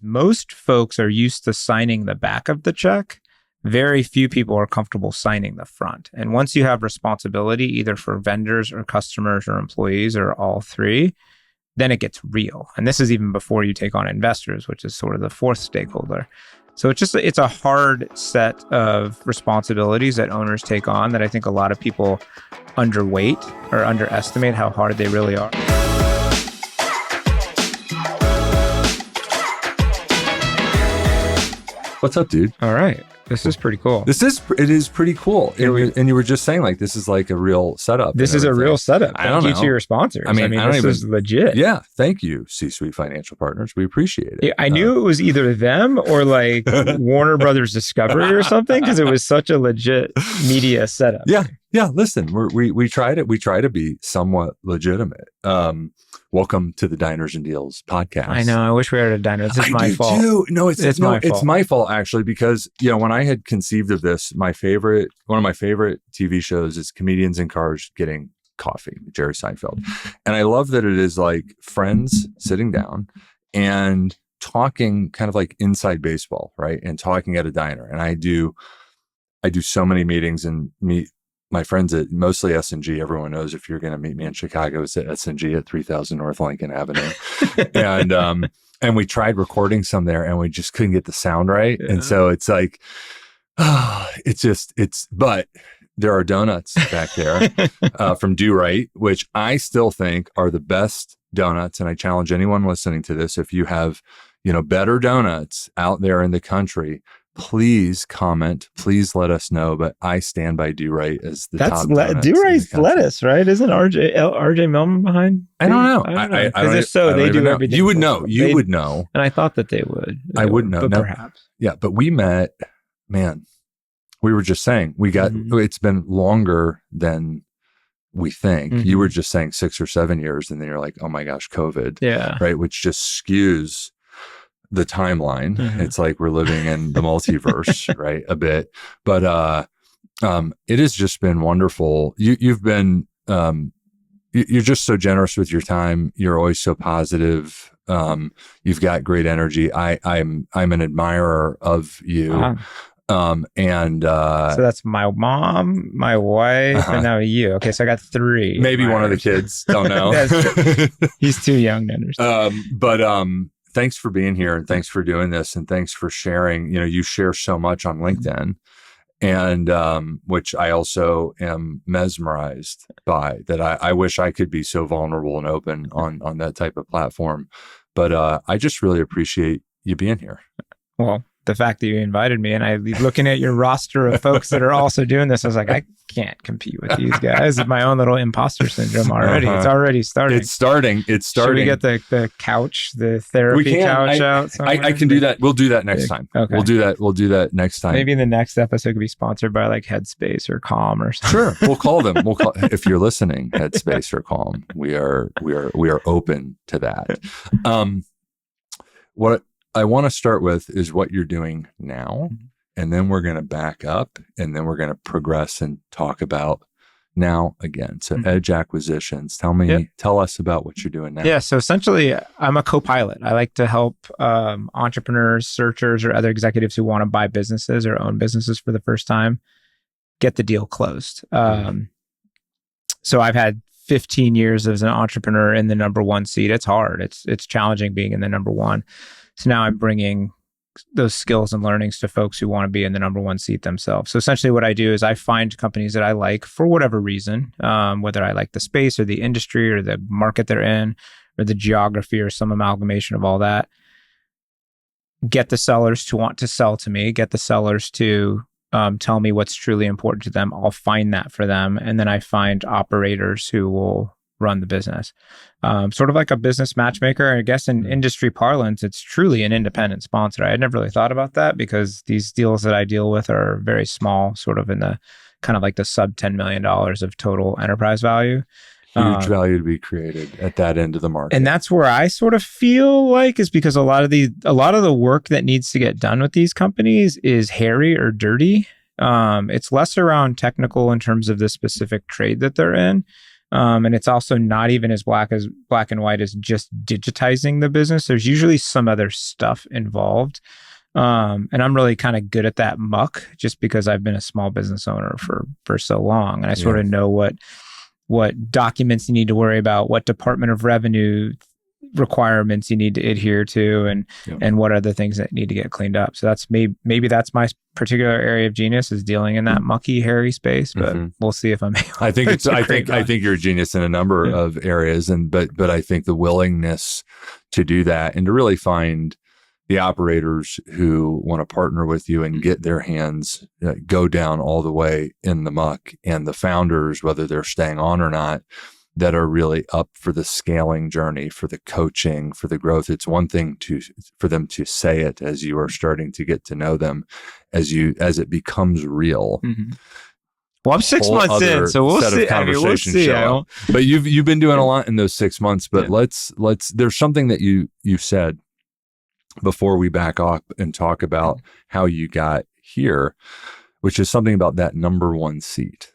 most folks are used to signing the back of the check. Very few people are comfortable signing the front. And once you have responsibility, either for vendors or customers or employees or all three, then it gets real. And this is even before you take on investors, which is sort of the fourth stakeholder. So it's a hard set of responsibilities that owners take on that I think a lot of people underweight or underestimate how hard they really are. What's up, dude? All right. This is pretty cool. It is pretty cool. And you were just saying like, this is like a real setup. This is a real setup. Thank you to your sponsors. I mean this is legit. Yeah. Thank you, C-Suite Financial Partners. We appreciate it. I knew it was either them or like Warner Brothers Discovery or something, because it was such a legit media setup. Yeah. Yeah. Listen, we tried it. We try to be somewhat legitimate. Welcome to the Diners and Deals podcast. I know. I wish we were at a diner. This is my fault. Too. No, it's my fault. It's my fault actually, because when I had conceived of this, one of my favorite TV shows is Comedians in Cars Getting Coffee with Jerry Seinfeld, and I love that it is like friends sitting down and talking, kind of like inside baseball, right? And talking at a diner. And I do so many meetings and meet my friends at mostly S&G. Everyone knows if you're going to meet me in Chicago, it's at S&G at 3000 North Lincoln Avenue. And we tried recording some there and we just couldn't get the sound right. Yeah. And so it's like, but there are donuts back there from Do Right, which I still think are the best donuts. And I challenge anyone listening to this, if you have, better donuts out there in the country, please comment. Please let us know. But I stand by Do Right as the top donuts. Do Right's lettuce, right? Isn't RJ Millman behind? I don't know. Because if so, they do everything. You would know. You would know. And I thought that they would. I wouldn't know. But no, perhaps. Yeah, but we met. Man, we were just saying we got. It's been longer than we think. You were just saying 6 or 7 years, and then you're like, oh my gosh, COVID. Yeah. Right, which just skews the timeline. It's like we're living in the multiverse, right? A bit, but it has just been wonderful. You've been you're just so generous with your time. You're always so positive. You've got great energy. I'm an admirer of you. So that's my mom, my wife, and now you. Okay, so I got 3. Maybe one of the kids. Don't know. He's too young to understand. Thanks for being here, and thanks for doing this, and thanks for sharing. You share so much on LinkedIn, and which I also am mesmerized by. That I wish I could be so vulnerable and open on that type of platform. But I just really appreciate you being here. Well, the fact that you invited me, and I looking at your roster of folks that are also doing this, I was like, I can't compete with these guys. It's my own little imposter syndrome already. It's already starting. It's starting. Should we get the couch, the therapy couch out? I can do that. We'll do that next time. Okay. We'll do that next time. Maybe the next episode could be sponsored by like Headspace or Calm or something. Sure. We'll call them. If you're listening, Headspace or Calm, we are open to that. What I want to start with is what you're doing now, and then we're going to back up, and then we're going to progress and talk about now again. So Edge Acquisitions, tell us about what you're doing now. Yeah. So essentially I'm a co-pilot. I like to help entrepreneurs, searchers, or other executives who want to buy businesses or own businesses for the first time, get the deal closed. So I've had 15 years as an entrepreneur in the number one seat. It's hard. It's challenging being in the number one. So now I'm bringing those skills and learnings to folks who want to be in the number one seat themselves. So essentially what I do is I find companies that I like for whatever reason, whether I like the space or the industry or the market they're in or the geography or some amalgamation of all that. Get the sellers to want to sell to me, get the sellers to tell me what's truly important to them. I'll find that for them. And then I find operators who will run the business. Sort of like a business matchmaker. I guess in industry parlance, it's truly an independent sponsor. I had never really thought about that because these deals that I deal with are very small, sort of in the kind of like the sub $10 million of total enterprise value. Huge value to be created at that end of the market. And that's where I sort of feel like is because a lot of the work that needs to get done with these companies is hairy or dirty. It's less around technical in terms of the specific trade that they're in. And it's also not even as black and white as just digitizing the business. There's usually some other stuff involved. And I'm really kind of good at that muck just because I've been a small business owner for so long. And I sort of know what documents you need to worry about, what Department of Revenue requirements you need to adhere to, and what are the things that need to get cleaned up. So that's maybe that's my particular area of genius, is dealing in that mucky, hairy space. But we'll see if I'm able I think you're a genius in a number of areas, but I think the willingness to do that and to really find the operators who want to partner with you and get their hands go down all the way in the muck, and the founders, whether they're staying on or not, that are really up for the scaling journey, for the coaching, for the growth. It's one thing for them to say it as you are starting to get to know them, as it becomes real. Well, I'm 6 months in, so we'll see. We'll see. But you've been doing a lot in those 6 months. But let's. There's something that you said before we back up and talk about how you got here, which is something about that number one seat.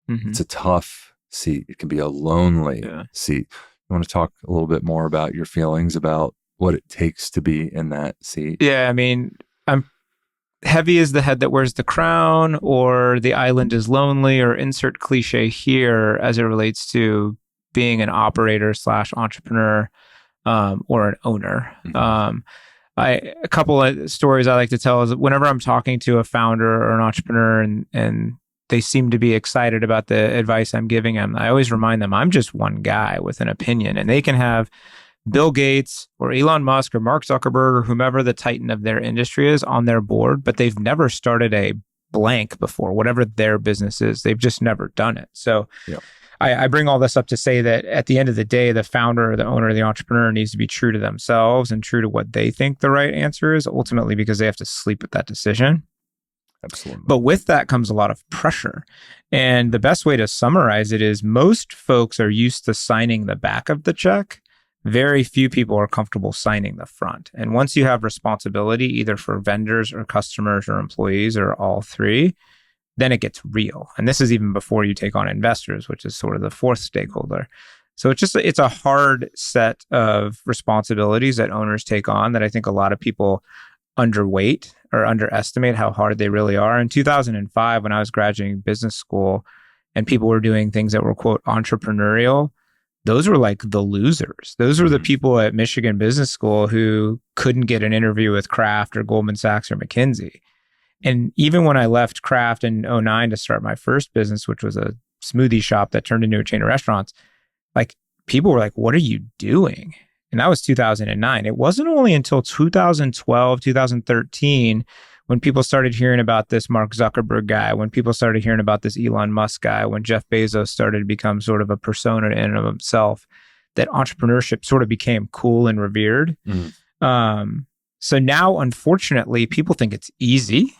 It's a tough seat. It can be a lonely seat. You want to talk a little bit more about your feelings about what it takes to be in that seat? Yeah, I mean, I'm heavy as the head that wears the crown, or the island is lonely, or insert cliche here as it relates to being an operator / entrepreneur, or an owner. A couple of stories I like to tell is whenever I'm talking to a founder or an entrepreneur and they seem to be excited about the advice I'm giving them, I always remind them I'm just one guy with an opinion, and they can have Bill Gates or Elon Musk or Mark Zuckerberg or whomever the titan of their industry is on their board, but they've never started a blank before, whatever their business is. They've just never done it. So I bring all this up to say that at the end of the day, the founder or the owner or the entrepreneur needs to be true to themselves and true to what they think the right answer is, ultimately, because they have to sleep with that decision. Absolutely. But with that comes a lot of pressure. And the best way to summarize it is most folks are used to signing the back of the check. Very few people are comfortable signing the front. And once you have responsibility, either for vendors or customers or employees or all three, then it gets real. And this is even before you take on investors, which is sort of the fourth stakeholder. So it's a hard set of responsibilities that owners take on that I think a lot of people underweight or underestimate how hard they really are. In 2005, when I was graduating business school and people were doing things that were, quote, entrepreneurial, those were like the losers. Those were the people at Michigan Business School who couldn't get an interview with Kraft or Goldman Sachs or McKinsey. And even when I left Kraft in 2009 to start my first business, which was a smoothie shop that turned into a chain of restaurants, like people were like, what are you doing? And that was 2009. It wasn't only until 2012, 2013, when people started hearing about this Mark Zuckerberg guy, when people started hearing about this Elon Musk guy, when Jeff Bezos started to become sort of a persona in and of himself, that entrepreneurship sort of became cool and revered. So now, unfortunately, people think it's easy.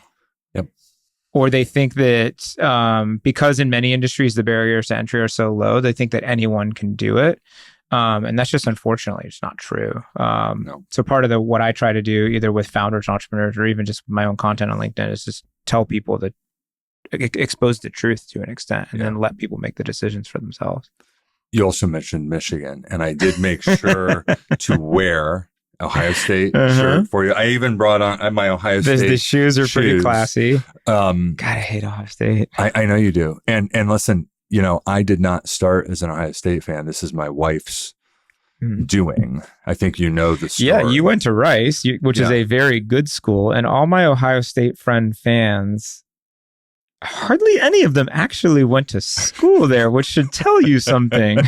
Or they think that because in many industries, the barriers to entry are so low, they think that anyone can do it. And that's just, unfortunately, it's not true. So part of what I try to do, either with founders, entrepreneurs, or even just my own content on LinkedIn, is just tell people that expose the truth to an extent, and then let people make the decisions for themselves. You also mentioned Michigan, and I did make sure to wear Ohio State shirt for you. I even brought on my Ohio State. The shoes are pretty classy. God, I hate Ohio State. I know you do. And listen, you know, I did not start as an Ohio State fan. This is my wife's doing. I think you know the story. Yeah, you went to Rice, which is a very good school, and all my Ohio State friend fans, hardly any of them actually went to school there, which should tell you something.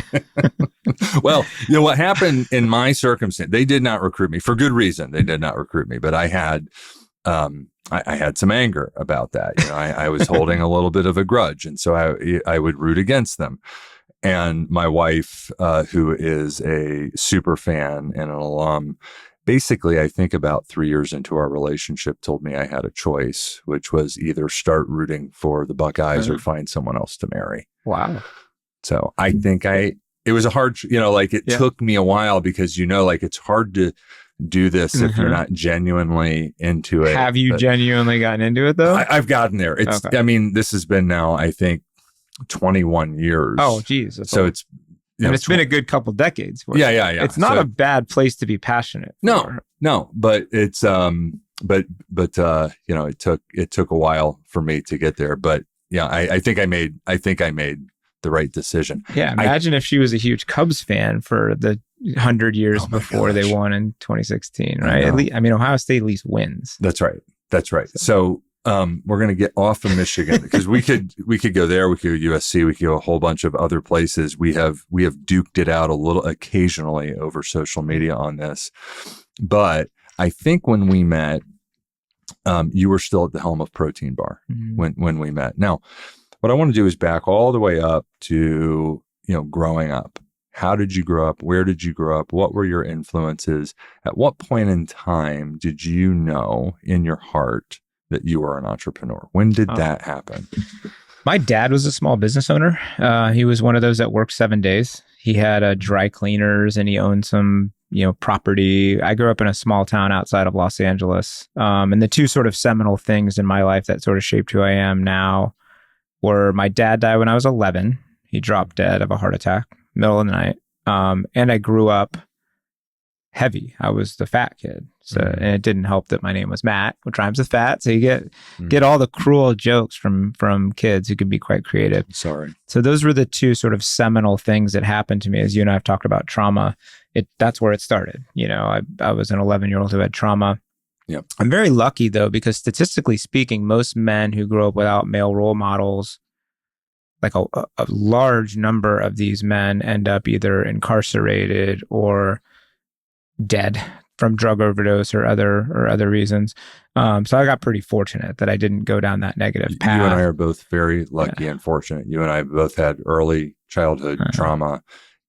Well, you know what happened in my circumstance? They did not recruit me for good reason. They did not recruit me, but I had I had some anger about that. You know, I was holding a little bit of a grudge, and so I would root against them. And my wife, who is a super fan and an alum, basically, I think about 3 years into our relationship, told me I had a choice, which was either start rooting for the Buckeyes or find someone else to marry. Wow. So I think it was a hard, you know, like it took me a while because, you know, like it's hard to do this if you're not genuinely into it. Have you genuinely gotten into it though? I've gotten there. It's, I mean, this has been now, I think, 21 years. Oh, geez. So it's, and it's been a good couple decades. Yeah. It's not a bad place to be passionate for. No, but it's, but it took a while for me to get there, but yeah, I think I made the right decision. Yeah. Imagine if she was a huge Cubs fan for the 100 years before they won in 2016, right? Ohio State at least wins. That's right. So we're going to get off of Michigan because we could go there. We could go USC. We could go a whole bunch of other places. We have duked it out a little occasionally over social media on this, but I think when we met, you were still at the helm of Protein Bar when we met. Now, what I want to do is back all the way up to, growing up. How did you grow up? Where did you grow up? What were your influences? At what point in time did you know in your heart that you were an entrepreneur? When did that happen? My dad was a small business owner. He was one of those that worked 7 days. He had dry cleaners and he owned some, property. I grew up in a small town outside of Los Angeles. And the two sort of seminal things in my life that sort of shaped who I am now were my dad died when I was 11. He dropped dead of a heart attack, middle of the night. And I grew up heavy. I was the fat kid. So, and it didn't help that my name was Matt, which rhymes with fat. So you get all the cruel jokes from kids who can be quite creative. Sorry. So those were the two sort of seminal things that happened to me. As you and I have talked about trauma, that's where it started. I was an 11-year-old who had trauma. Yep. I'm very lucky though, because statistically speaking, most men who grow up without male role models, like a large number of these men end up either incarcerated or dead from drug overdose or other reasons. So I got pretty fortunate that I didn't go down that negative path. You and I are both very lucky and fortunate. You and I both had early childhood trauma,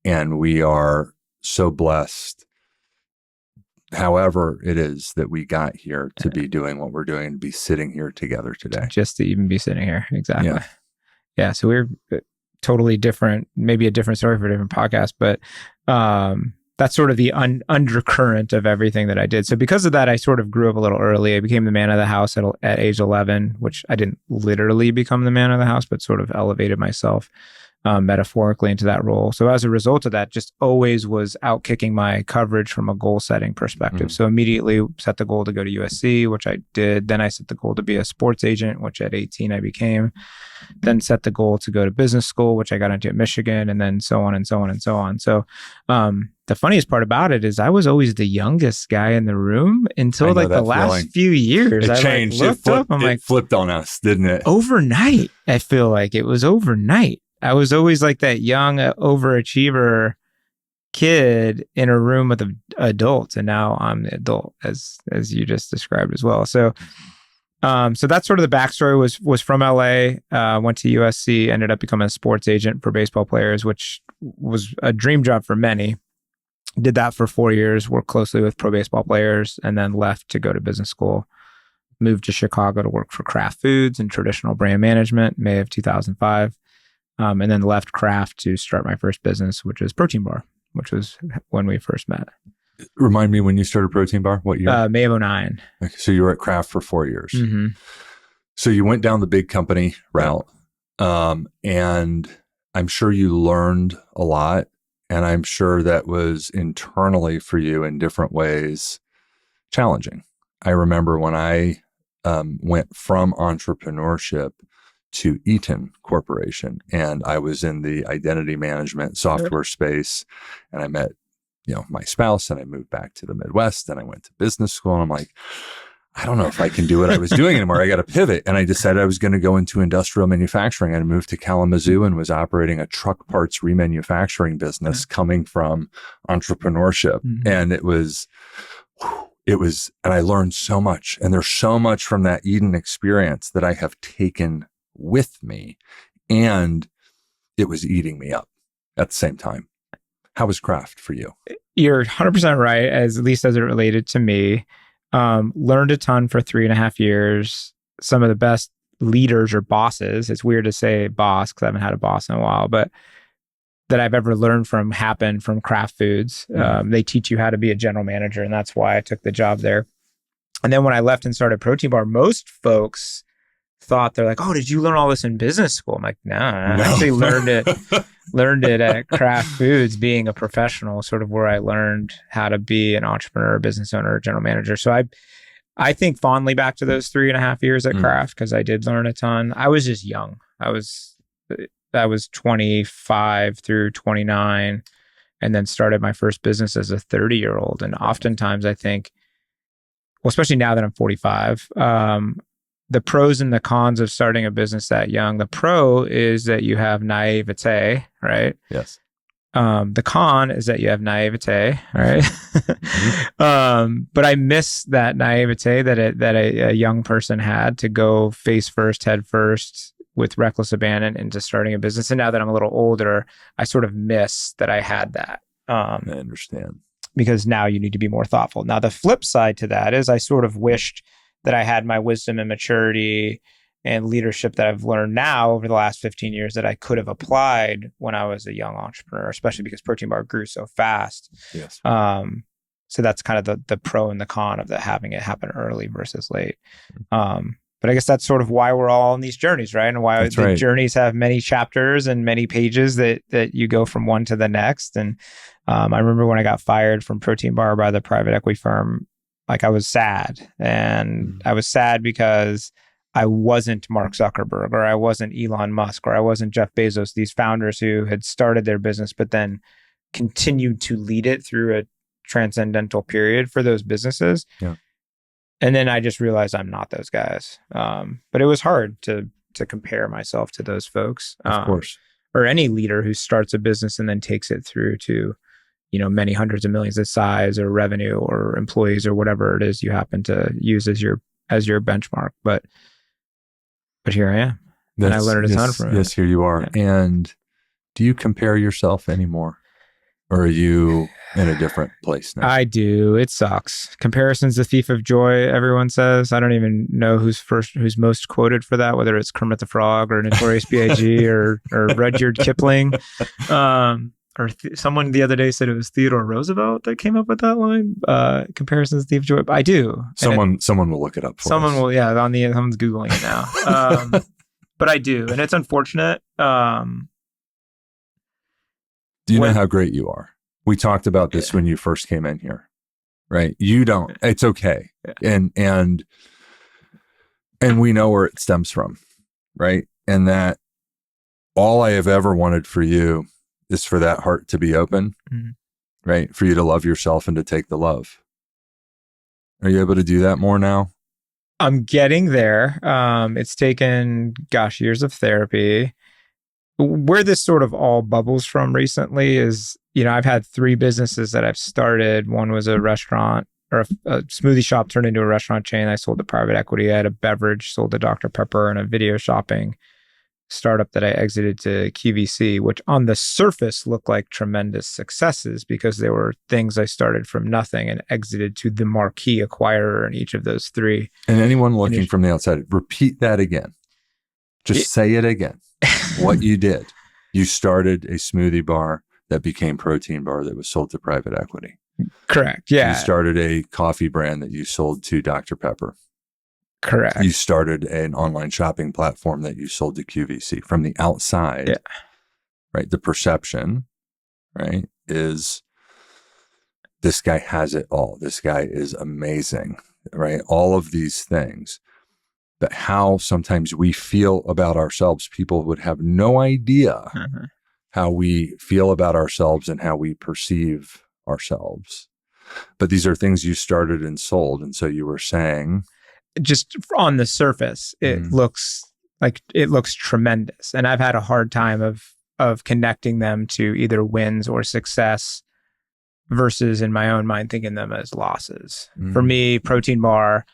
and we are so blessed. However it is that we got here to be doing what we're doing and be sitting here together today. Just to even be sitting here. Exactly. Yeah. So we're totally different, maybe a different story for a different podcast, but that's sort of the undercurrent of everything that I did. So because of that, I sort of grew up a little early. I became the man of the house at age 11, which I didn't literally become the man of the house, but sort of elevated myself metaphorically into that role. So as a result of that, just always was out kicking my coverage from a goal setting perspective. So immediately set the goal to go to USC, which I did. Then I set the goal to be a sports agent, which at 18 I became. Then set the goal to go to business school, which I got into at Michigan, and then so on and so on and so on. So the funniest part about it is I was always the youngest guy in the room until like the last few years. It changed. It flipped on us, didn't it? Overnight. I feel like it was overnight. I was always like that young overachiever kid in a room with adults, and now I'm the adult, as you just described as well. So, so that's sort of the backstory. Was from LA, went to USC, ended up becoming a sports agent for baseball players, which was a dream job for many. Did that for 4 years, worked closely with pro baseball players, and then left to go to business school. Moved to Chicago to work for Kraft Foods and traditional brand management, May of 2005. And then left Kraft to start my first business, which was Protein Bar, which was when we first met. Remind me when you started Protein Bar, what year? May of 2009. Okay, so you were at Kraft for 4 years. Mm-hmm. So you went down the big company route, and I'm sure you learned a lot. And I'm sure that was internally for you in different ways challenging. I remember when I went from entrepreneurship to Eaton Corporation, and I was in the identity management software space, and I met, my spouse, and I moved back to the Midwest, and I went to business school, and I'm like, I don't know if I can do what I was doing anymore. I got to pivot. And I decided I was going to go into industrial manufacturing. I moved to Kalamazoo and was operating a truck parts remanufacturing business coming from entrepreneurship. Mm-hmm. And it was, and I learned so much. And there's so much from that Eden experience that I have taken with me, and it was eating me up at the same time. How was Kraft for you? You're 100% right, at least as it related to me. Learned a ton for 3.5 years. Some of the best leaders or bosses, it's weird to say boss because I haven't had a boss in a while, but that I've ever learned from happened from Kraft Foods. They teach you how to be a general manager, and that's why I took the job there. And then when I left and started Protein Bar, most folks thought, they're like, oh, did you learn all this in business school? I'm like, no, I actually learned it at Kraft Foods, being a professional, sort of where I learned how to be an entrepreneur, business owner, general manager. So I think fondly back to those 3.5 years at Kraft, because I did learn a ton. I was just young. I was 25 through 29, and then started my first business as a 30-year-old. And oftentimes I think, well, especially now that I'm 45, the pros and the cons of starting a business that young. The pro is that you have naivete, right? Yes. The con is that you have naivete, right? But I miss that naivete that a young person had, to go face first, head first, with reckless abandon into starting a business. And now that I'm a little older, I sort of miss that I had that. I understand. Because now you need to be more thoughtful. Now, the flip side to that is I sort of wished that I had my wisdom and maturity and leadership that I've learned now over the last 15 years that I could have applied when I was a young entrepreneur, especially because Protein Bar grew so fast. Yes. So that's kind of the pro and the con of having it happen early versus late. But I guess that's sort of why we're all on these journeys, right? And why the journeys have many chapters and many pages that you go from one to the next. And I remember when I got fired from Protein Bar by the private equity firm, like I was sad. And I was sad because I wasn't Mark Zuckerberg, or I wasn't Elon Musk, or I wasn't Jeff Bezos, these founders who had started their business, but then continued to lead it through a transcendental period for those businesses. Yeah. And then I just realized I'm not those guys. But it was hard to compare myself to those folks. Of course. Or any leader who starts a business and then takes it through to, many hundreds of millions of size or revenue or employees or whatever it is you happen to use as your benchmark. But here I am. And I learned a ton from it. Yes, here you are. Yeah. And do you compare yourself anymore? Or are you in a different place now? I do. It sucks. Comparison's the thief of joy, everyone says. I don't even know who's most quoted for that, whether it's Kermit the Frog or Notorious B.I.G. or Rudyard Kipling. Someone the other day said it was Theodore Roosevelt that came up with that line. Comparison's the thief of joy. I do. Someone will look it up for us. Someone will, yeah. Someone's Googling it now. But I do. And it's unfortunate. Do you know how great you are? We talked about this when you first came in here, right? You don't. It's okay. Yeah. And we know where it stems from, right? And that all I have ever wanted for you is for that heart to be open, right? For you to love yourself and to take the love. Are you able to do that more now? I'm getting there. It's taken, years of therapy. Where this sort of all bubbles from recently is, I've had 3 businesses that I've started. One was a restaurant, or a smoothie shop turned into a restaurant chain. I sold to private equity. I had a beverage, sold to Dr Pepper, and a video shopping startup that I exited to QVC, which on the surface looked like tremendous successes because they were things I started from nothing and exited to the marquee acquirer in each of those 3. And anyone looking from the outside, repeat that again. Just say it again. What you did. You started a smoothie bar that became Protein Bar that was sold to private equity. Correct. Yeah. You started a coffee brand that you sold to Dr Pepper. Correct. You started an online shopping platform that you sold to QVC. From the outside, right? The perception, right, is this guy has it all. This guy is amazing, right? All of these things. But how sometimes we feel about ourselves, people would have no idea how we feel about ourselves and how we perceive ourselves. But these are things you started and sold. And so you were saying, just on the surface, it looks tremendous. And I've had a hard time of connecting them to either wins or success versus in my own mind thinking them as losses. For me, Protein Bar,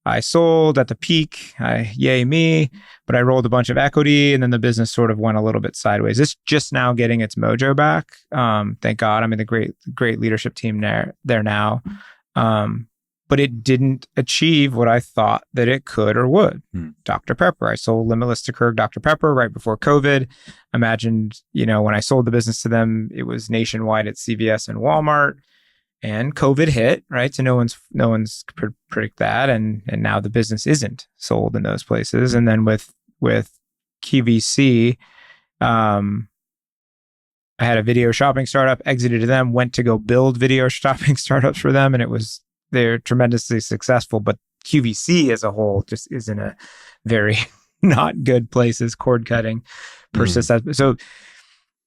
I sold at the peak, yay me, but I rolled a bunch of equity and then the business sort of went a little bit sideways. It's just now getting its mojo back. Thank God. I'm in the great leadership team there now. But it didn't achieve what I thought that it could or would. Dr. Pepper, I sold Limitless to Keurig Dr. Pepper right before COVID. Imagined, when I sold the business to them, it was nationwide at CVS and Walmart. and COVID hit, right? So no one's could predict that, and now the business isn't sold in those places. And then with QVC, I had a video shopping startup, exited them, went to go build video shopping startups for them, and they're tremendously successful. But QVC as a whole just is in a very not good place as cord cutting persists.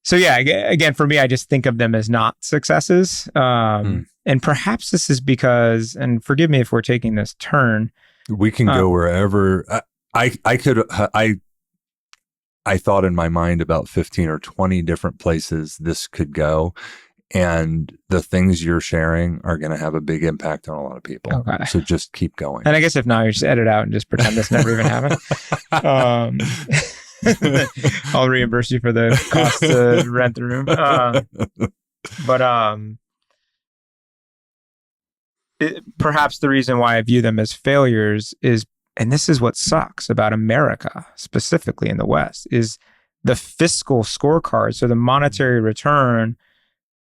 So yeah, again, for me, I just think of them as not successes. And perhaps this is because, and forgive me if we're taking this turn. We can go wherever. I thought in my mind about 15 or 20 different places this could go. And the things you're sharing are going to have a big impact on a lot of people. Okay. So just keep going. And I guess if not, you just edit out and just pretend this never even happened. I'll reimburse you for the cost to rent the room. Perhaps the reason why I view them as failures is, and this is what sucks about America, specifically in the West, is the fiscal scorecard. So the monetary return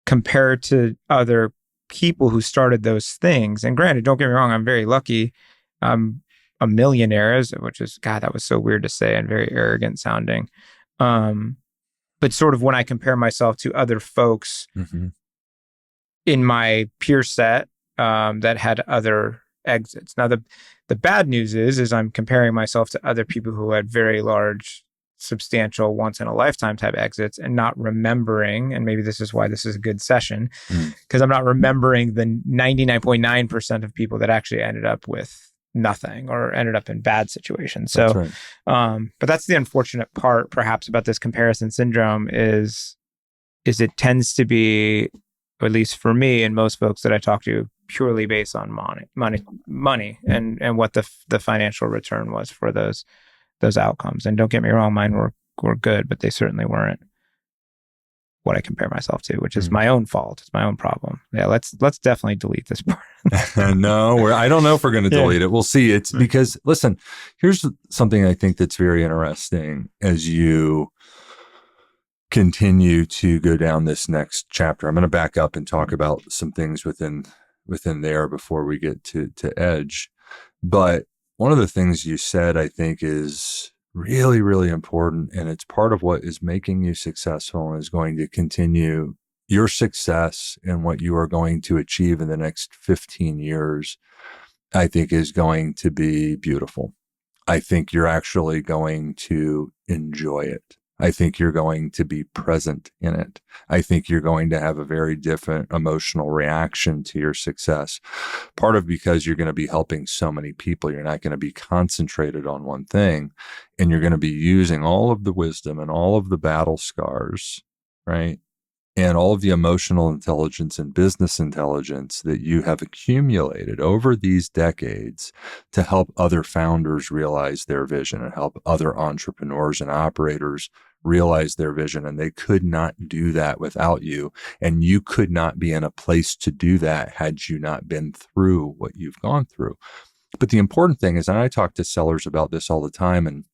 compared to other people who started those things. And granted, don't get me wrong, I'm very lucky. I'm a millionaire, which is, God, that was so weird to say and very arrogant sounding. But sort of when I compare myself to other folks in my peer set that had other exits. Now, the bad news is I'm comparing myself to other people who had very large, substantial, once in a lifetime type exits and not remembering, and maybe this is why this is a good session, because I'm not remembering the 99.9% of people that actually ended up with nothing or ended up in bad situations. So, that's right. But that's the unfortunate part, perhaps, about this comparison syndrome is it tends to be, or at least for me and most folks that I talk to, purely based on money, and what the financial return was for those outcomes. And don't get me wrong, mine were good, but they certainly weren't what I compare myself to, which is my own fault. It's my own problem. Yeah, let's definitely delete this part. No, I don't know if we're going to delete it. We'll see. It's because, listen, here's something I think that's very interesting as you continue to go down this next chapter. I'm going to back up and talk about some things within there before we get to Edge. But one of the things you said, I think, is really, really important. And it's part of what is making you successful and is going to continue your success and what you are going to achieve in the next 15 years, I think is going to be beautiful. I think you're actually going to enjoy it. I think you're going to be present in it. I think you're going to have a very different emotional reaction to your success. Part of because you're going to be helping so many people. You're not going to be concentrated on one thing, and you're going to be using all of the wisdom and all of the battle scars, right? And all of the emotional intelligence and business intelligence that you have accumulated over these decades to help other founders realize their vision and help other entrepreneurs and operators realize their vision. And they could not do that without you. And you could not be in a place to do that had you not been through what you've gone through. But the important thing is, and I talk to sellers about this all the time, and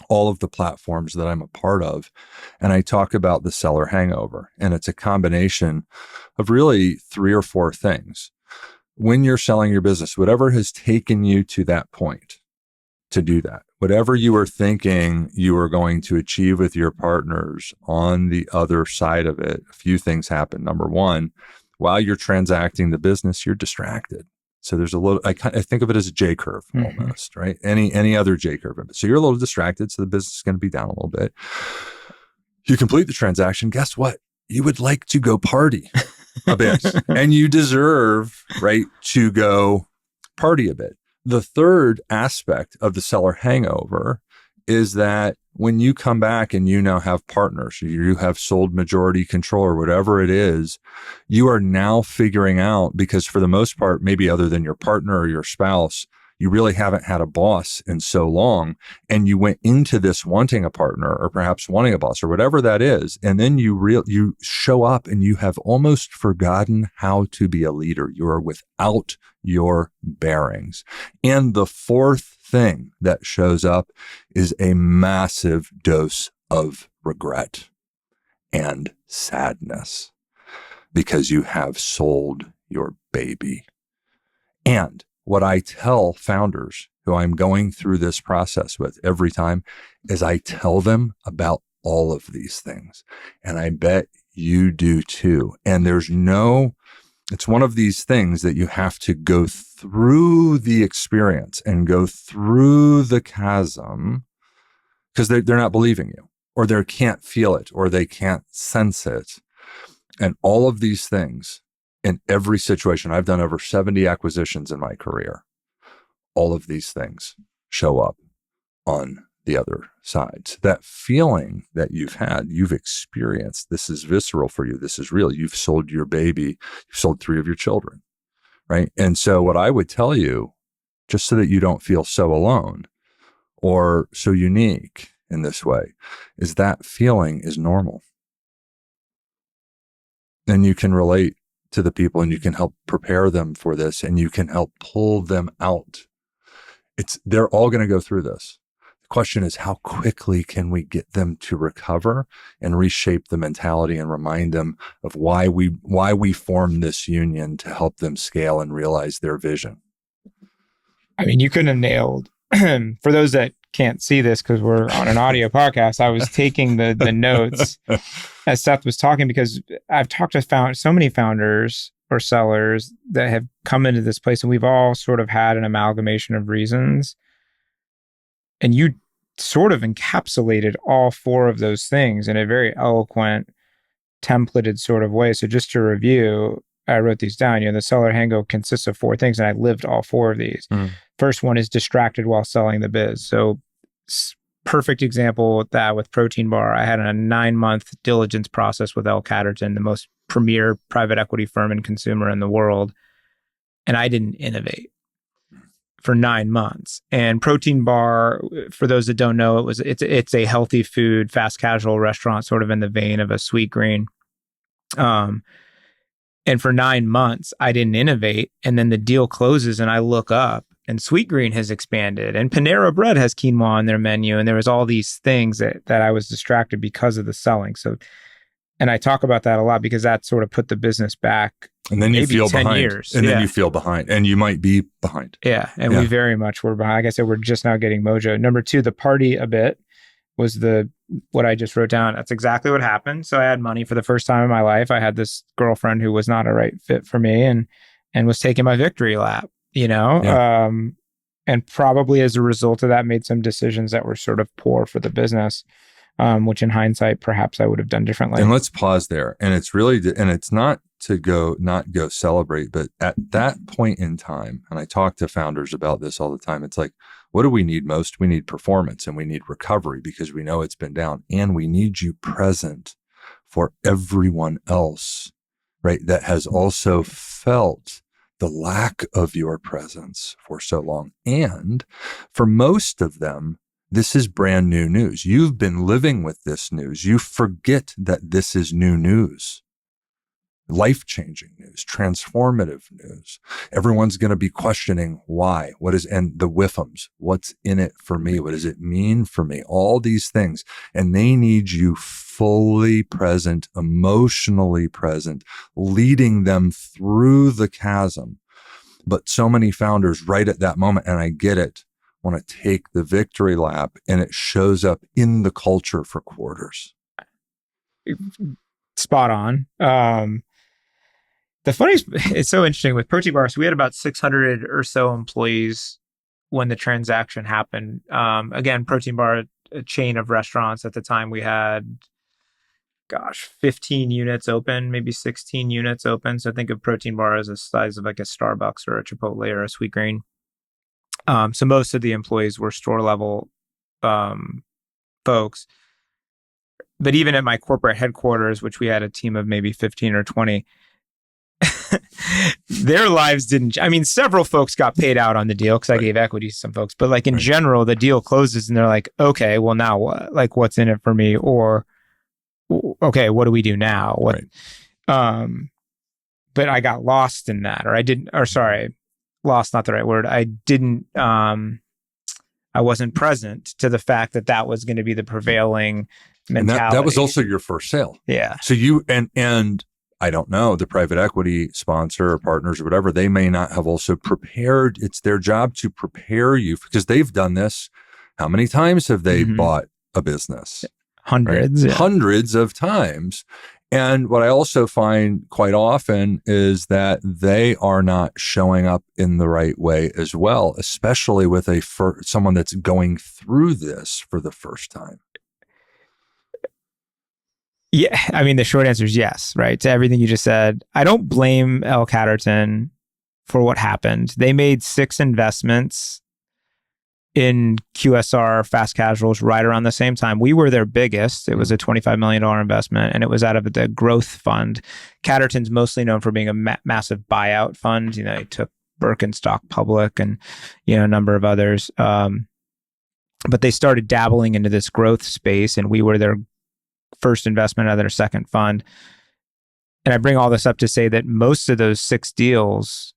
all of the platforms that I'm a part of, and I talk about the seller hangover. And it's a combination of really 3 or 4 things. When you're selling your business, whatever has taken you to that point to do that, whatever you were thinking you were going to achieve with your partners on the other side of it, a few things happen. Number one, while you're transacting the business, you're distracted. So there's a little, I think of it as a J curve almost, right? Any other J curve. So you're a little distracted. So the business is going to be down a little bit. You complete the transaction. Guess what? You would like to go party a bit, and you deserve, right, to go party a bit. The third aspect of the seller hangover is that when you come back and you now have partners, you have sold majority control or whatever it is, you are now figuring out, because for the most part, maybe other than your partner or your spouse, you really haven't had a boss in so long, and you went into this wanting a partner or perhaps wanting a boss or whatever that is. And then you show up and you have almost forgotten how to be a leader. You are without your bearings. And the fourth thing that shows up is a massive dose of regret and sadness, because you have sold your baby. And what I tell founders who I'm going through this process with every time is I tell them about all of these things. And I bet you do too. And it's one of these things that you have to go through the experience and go through the chasm, because they're not believing you, or they can't feel it, or they can't sense it. And all of these things in every situation, I've done over 70 acquisitions in my career. All of these things show up on the other side. So that feeling that you've experienced, this is visceral for you. This is real. You've sold your baby. You've sold 3 of your children, right? And so what I would tell you, just so that you don't feel so alone or so unique in this way, is that feeling is normal. And you can relate to the people, and you can help prepare them for this, and you can help pull them out. They're all going to go through this. The question is, how quickly can we get them to recover and reshape the mentality and remind them of why we formed this union to help them scale and realize their vision? I mean, you couldn't have nailed, for those that can't see this because we're on an audio podcast, I was taking the notes as Seth was talking, because I've talked to so many founders or sellers that have come into this place, and we've all sort of had an amalgamation of reasons. And you sort of encapsulated all 4 of those things in a very eloquent, templated sort of way. So just to review, I wrote these down. The seller handle consists of 4 things, and I lived all 4 of these. First one is distracted while selling the biz. So perfect example with that with Protein Bar. I had a 9-month diligence process with L Catterton, the most premier private equity firm and consumer in the world. And I didn't innovate for 9 months. And Protein Bar, for those that don't know, it's a healthy food, fast casual restaurant, sort of in the vein of a Sweetgreen. And for 9 months, I didn't innovate. And then the deal closes and I look up and Sweetgreen has expanded and Panera Bread has quinoa on their menu. And there was all these things that I was distracted because of the selling. So, and I talk about that a lot because that sort of put the business back. And then you feel 10 behind. years. And then you feel behind. And you might be behind. Yeah. And we very much were behind. Like I said, we're just now getting mojo. Number 2, the party a bit was what I just wrote down. That's exactly what happened. So I had money for the first time in my life. I had this girlfriend who was not a right fit for me and was taking my victory lap, and probably as a result of that made some decisions that were sort of poor for the business, which in hindsight, perhaps I would have done differently. And let's pause there. And it's really, and it's not to not go celebrate, but at that point in time, and I talk to founders about this all the time, it's like, what do we need most? We need performance and we need recovery because we know it's been down, and we need you present for everyone else, right? That has also felt the lack of your presence for so long. And for most of them, this is brand new news. You've been living with this news. You forget that this is new news. Life-changing news, transformative news. Everyone's going to be questioning why, and the whiffums, what's in it for me? What does it mean for me? All these things. And they need you fully present, emotionally present, leading them through the chasm. But so many founders right at that moment, and I get it, want to take the victory lap, and it shows up in the culture for quarters. Spot on. The funniest, it's so interesting with Protein Bar. So we had about 600 or so employees when the transaction happened. Again, Protein Bar, a chain of restaurants. At the time we had, 15 units open, maybe 16 units open. So think of Protein Bar as the size of like a Starbucks or a Chipotle or a Sweetgreen. So most of the employees were store level folks. But even at my corporate headquarters, which we had a team of maybe 15 or 20, their lives didn't. I mean, several folks got paid out on the deal because I gave equity to some folks. But like in general, the deal closes and they're like, okay, well now what? Like, what's in it for me? Or okay, what do we do now? What? But I got lost in that, lost, not the right word. I didn't. I wasn't present to the fact that was going to be the prevailing mentality. And that was also your first sale. Yeah. So you and I don't know, the private equity sponsor or partners or whatever, they may not have also prepared. It's their job to prepare you because they've done this. How many times have they bought a business? Hundreds. Right? Yeah. Hundreds of times. And what I also find quite often is that they are not showing up in the right way as well, especially with someone that's going through this for the first time. Yeah, I mean, the short answer is yes, right? To everything you just said. I don't blame L Catterton for what happened. They made 6 investments in QSR fast casuals right around the same time. We were their biggest. It was a $25 million investment, and it was out of the growth fund. Catterton's mostly known for being a massive buyout fund. You know, he took Birkenstock public and, you know, a number of others. But they started dabbling into this growth space, and we were their first investment out of their second fund. And I bring all this up to say that most of those 6 deals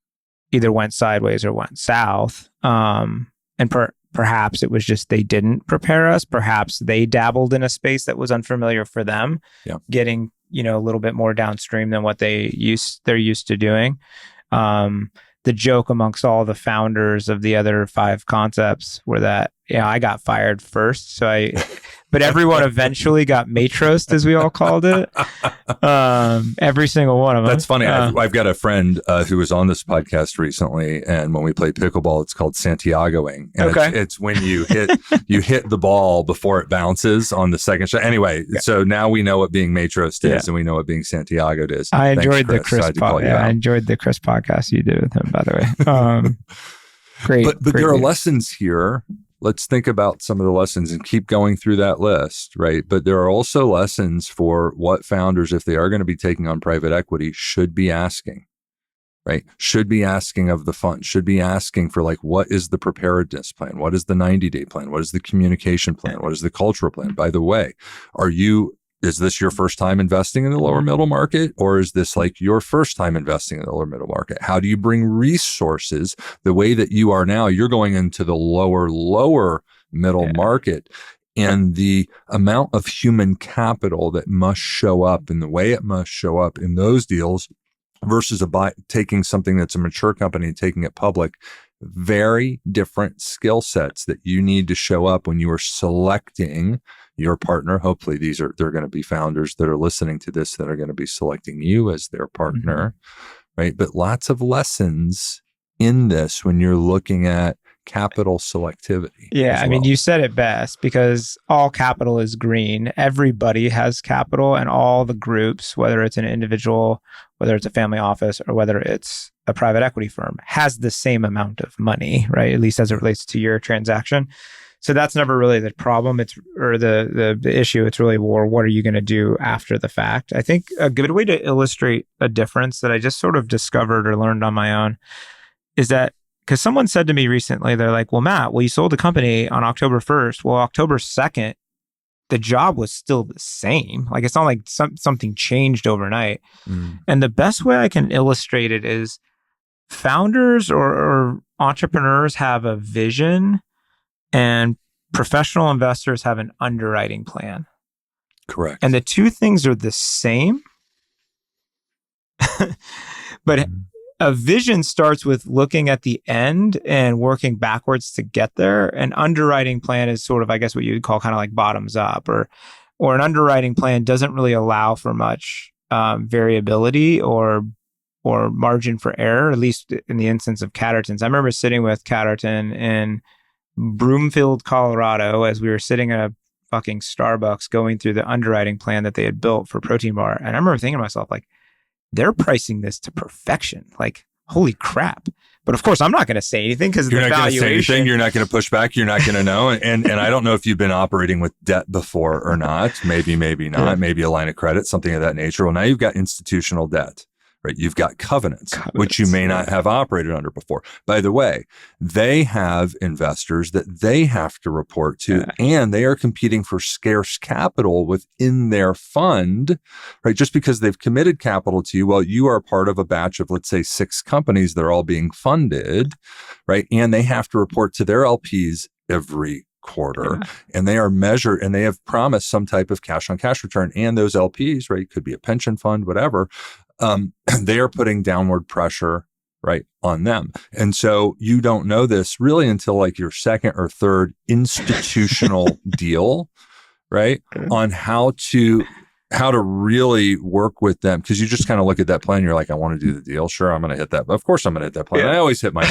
either went sideways or went south. And perhaps it was just they didn't prepare us. Perhaps they dabbled in a space that was unfamiliar for them, getting, you know, a little bit more downstream than what they're used to doing. The joke amongst all the founders of the other 5 concepts were that, I got fired first. But everyone eventually got Matros, as we all called it. Every single one of them. That's funny. I've got a friend who was on this podcast recently, and when we played pickleball, it's called Santiagoing. And it's when you hit the ball before it bounces on the second shot. Anyway, so now we know what being Matros is, and we know what being Santiago is. I enjoyed the Chris podcast you did with him, by the way. Great. But there are lessons here. Let's think about some of the lessons and keep going through that list, right? But there are also lessons for what founders, if they are going to be taking on private equity, should be asking, right? Should be asking of the fund, should be asking for, like, what is the preparedness plan? What is the 90-day plan? What is the communication plan? What is the cultural plan? By the way, is this your first time investing in the lower middle market, or is this like your first time investing in the lower middle market? How do you bring resources the way that you are now? You're going into the lower middle market, and the amount of human capital that must show up and the way it must show up in those deals versus taking something that's a mature company and taking it public. Very different skill sets that you need to show up when you are selecting your partner. Hopefully they're going to be founders that are listening to this that are going to be selecting you as their partner, right? But lots of lessons in this when you're looking at capital selectivity. Yeah, I mean, you said it best, because all capital is green. Everybody has capital, and all the groups, whether it's an individual, whether it's a family office, or whether it's a private equity firm, has the same amount of money, right? At least as it relates to your transaction. So that's never really the problem. The issue. It's really, well, what are you going to do after the fact? I think a good way to illustrate a difference that I just sort of discovered or learned on my own is that, because someone said to me recently, they're like, well, Matt, you sold the company on October 1st. Well, October 2nd, the job was still the same. Like, it's not like something changed overnight. And the best way I can illustrate it is founders or entrepreneurs have a vision, and professional investors have an underwriting plan. Correct. And the two things are the same. But a vision starts with looking at the end and working backwards to get there. An underwriting plan is sort of, I guess, what you would call kind of like bottoms up, or an underwriting plan doesn't really allow for much variability or margin for error, at least in the instance of Catterton's. I remember sitting with Catterton in Broomfield, Colorado, as we were sitting at a fucking Starbucks going through the underwriting plan that they had built for Protein Bar. And I remember thinking to myself, like, they're pricing this to perfection. Like, holy crap. But of course, I'm not going to say anything because of the valuation. You're not going to say anything. You're not going to push back. You're not going to know. And I don't know if you've been operating with debt before or not. Maybe not. Maybe a line of credit, something of that nature. Well, now you've got institutional debt. Right? You've got covenants, which you may not have operated under before. By the way, they have investors that they have to report to, and they are competing for scarce capital within their fund, right? Just because they've committed capital to you, well, you are part of a batch of, let's say, 6 companies that are all being funded, right? And they have to report to their LPs every quarter, and they are measured, and they have promised some type of cash on cash return. And those LPs, right, could be a pension fund, whatever, they are putting downward pressure, right, on them. And so you don't know this really until like your second or third institutional deal, right, on how to really work with them. Because you just kind of look at that plan, you're like, I want to do the deal. Sure, I'm going to hit that. Of course, I'm going to hit that plan. I always hit my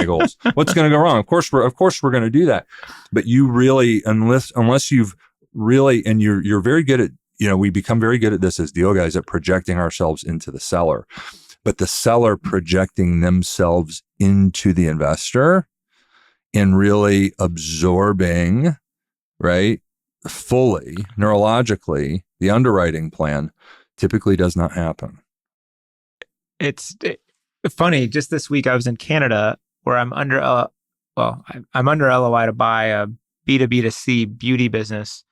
goals. What's going to go wrong? Of course, we're going to do that. But you really, unless you've really, and you're very good at, we become very good at this as deal guys at projecting ourselves into the seller, but the seller projecting themselves into the investor and really absorbing, right, fully, neurologically, the underwriting plan typically does not happen. It's funny. Just this week, I was in Canada where I'm under LOI to buy a B2B2C beauty business.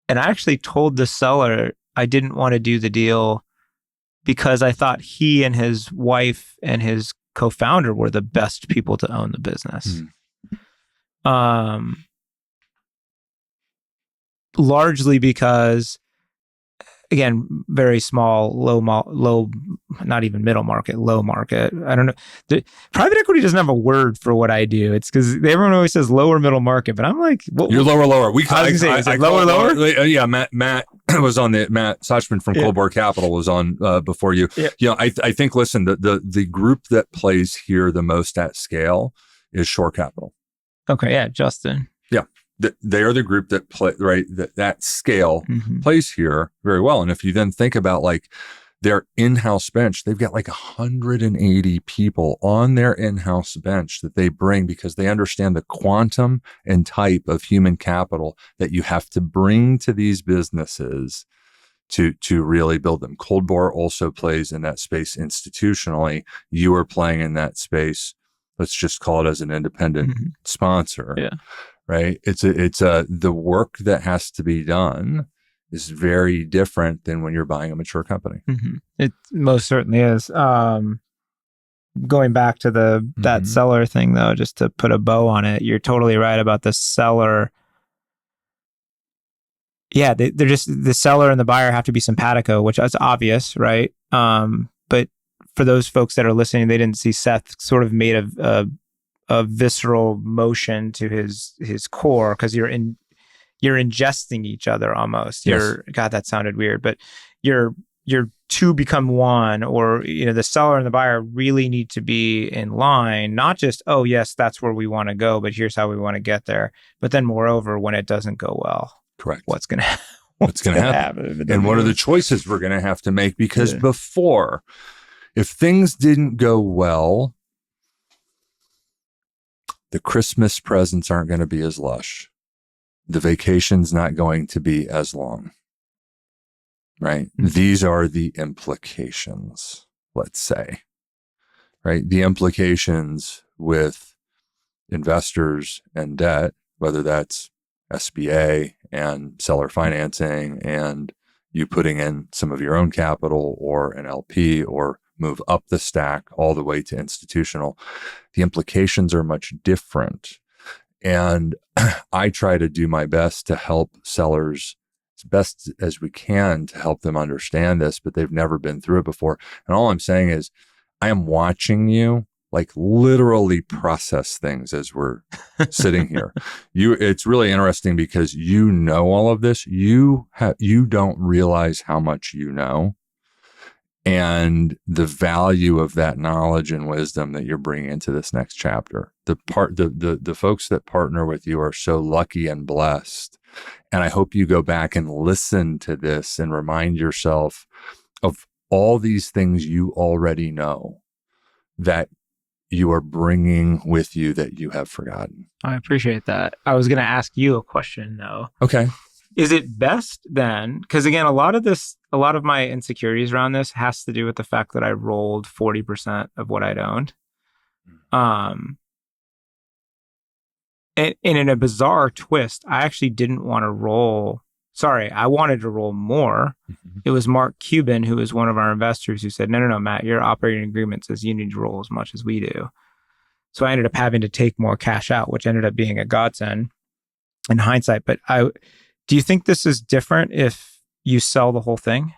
And I actually told the seller I didn't want to do the deal because I thought he and his wife and his co-founder were the best people to own the business. Largely because, again, very small, low, not even middle market, low market. I don't know. Private equity doesn't have a word for what I do. It's because everyone always says lower middle market, but I'm like, you're lower. Lower. Yeah, Matt was on Matt Sachman from Coldboard Capital was on before you. Yeah. I think, listen, the group that plays here the most at scale is Shore Capital. Okay. Yeah. Justin. Yeah. They are the group that play, right, that scale plays here very well. And if you then think about like their in-house bench, they've got like 180 people on their in-house bench that they bring because they understand the quantum and type of human capital that you have to bring to these businesses to really build them. Coldboard also plays in that space institutionally. You are playing in that space. Let's just call it as an independent sponsor. Yeah. Right. It's the work that has to be done is very different than when you're buying a mature company. It most certainly is. Going back to that seller thing though, just to put a bow on it, you're totally right about the seller. Yeah, they're just, the seller and the buyer have to be simpatico, which is obvious, right? But for those folks that are listening, they didn't see Seth sort of made a visceral motion to his core because you're ingesting each other almost. God, that sounded weird, but you're two become one, or the seller and the buyer really need to be in line, not just, oh yes, that's where we want to go, but here's how we want to get there. But then moreover, when it doesn't go well, correct, what's going to happen? And what are the choices we're going to have to make? Because before, if things didn't go well, the Christmas presents aren't going to be as lush. The vacation's not going to be as long, right? These are the implications, let's say, right? The implications with investors and debt, whether that's SBA and seller financing and you putting in some of your own capital or an LP or move up the stack all the way to institutional, the implications are much different. And I try to do my best to help sellers as best as we can to help them understand this, but they've never been through it before. And all I'm saying is I am watching you like literally process things as we're sitting here. It's really interesting because you know all of this. You don't realize how much you know. And the value of that knowledge and wisdom that you're bringing into this next chapter. The folks that partner with you are so lucky and blessed. And I hope you go back and listen to this and remind yourself of all these things you already know that you are bringing with you that you have forgotten. I appreciate that. I was going to ask you a question though. Okay. Is it best then, because again, a lot of my insecurities around this has to do with the fact that I rolled 40% of what I'd owned. And in a bizarre twist, I actually didn't want to roll. Sorry, I wanted to roll more. It was Mark Cuban, who was one of our investors, who said, no, Matt, your operating agreement says you need to roll as much as we do. So I ended up having to take more cash out, which ended up being a godsend in hindsight. But do you think this is different if you sell the whole thing?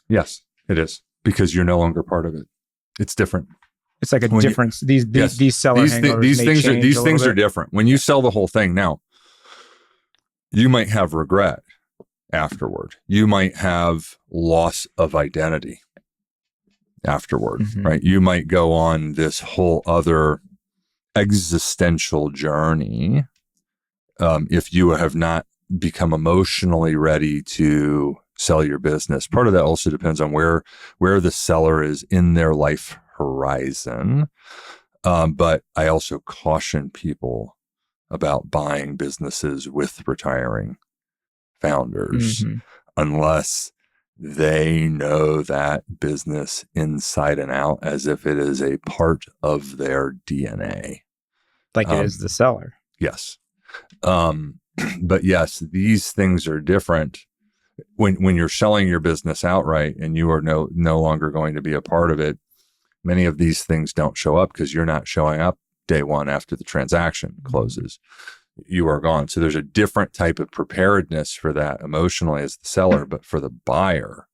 Yes, it is, because you're no longer part of it. It's different. It's like a difference. These seller hangovers these things are different. When you sell the whole thing now, you might have regret afterward. You might have loss of identity afterward, right? You might go on this whole other existential journey if you have not become emotionally ready to sell your business. Part of that also depends on where the seller is in their life horizon. But I also caution people about buying businesses with retiring founders unless they know that business inside and out as if it is a part of their DNA. Like it is the seller. Yes. But yes, these things are different when you're selling your business outright and you are no longer going to be a part of it. Many of these things don't show up because you're not showing up day one after the transaction closes. You are gone. So there's a different type of preparedness for that emotionally as the seller, but for the buyer,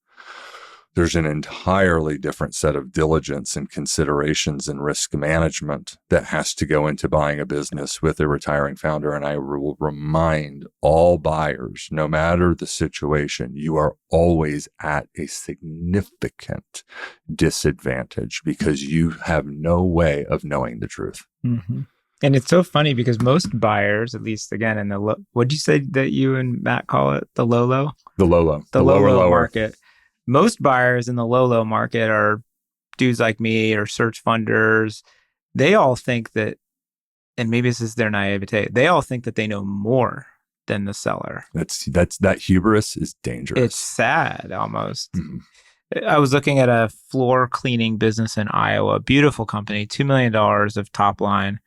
there's an entirely different set of diligence and considerations and risk management that has to go into buying a business with a retiring founder. And I will remind all buyers, no matter the situation, you are always at a significant disadvantage because you have no way of knowing the truth. And it's so funny because most buyers, at least again, in the what'd you say that you and Matt call it? The low? The low market. Most buyers in the low market are dudes like me or search funders. They all think that, and maybe this is their naivete, they all think that they know more than the seller. That hubris is dangerous. It's sad almost. I was looking at a floor cleaning business in Iowa, beautiful company, $2 million of top line.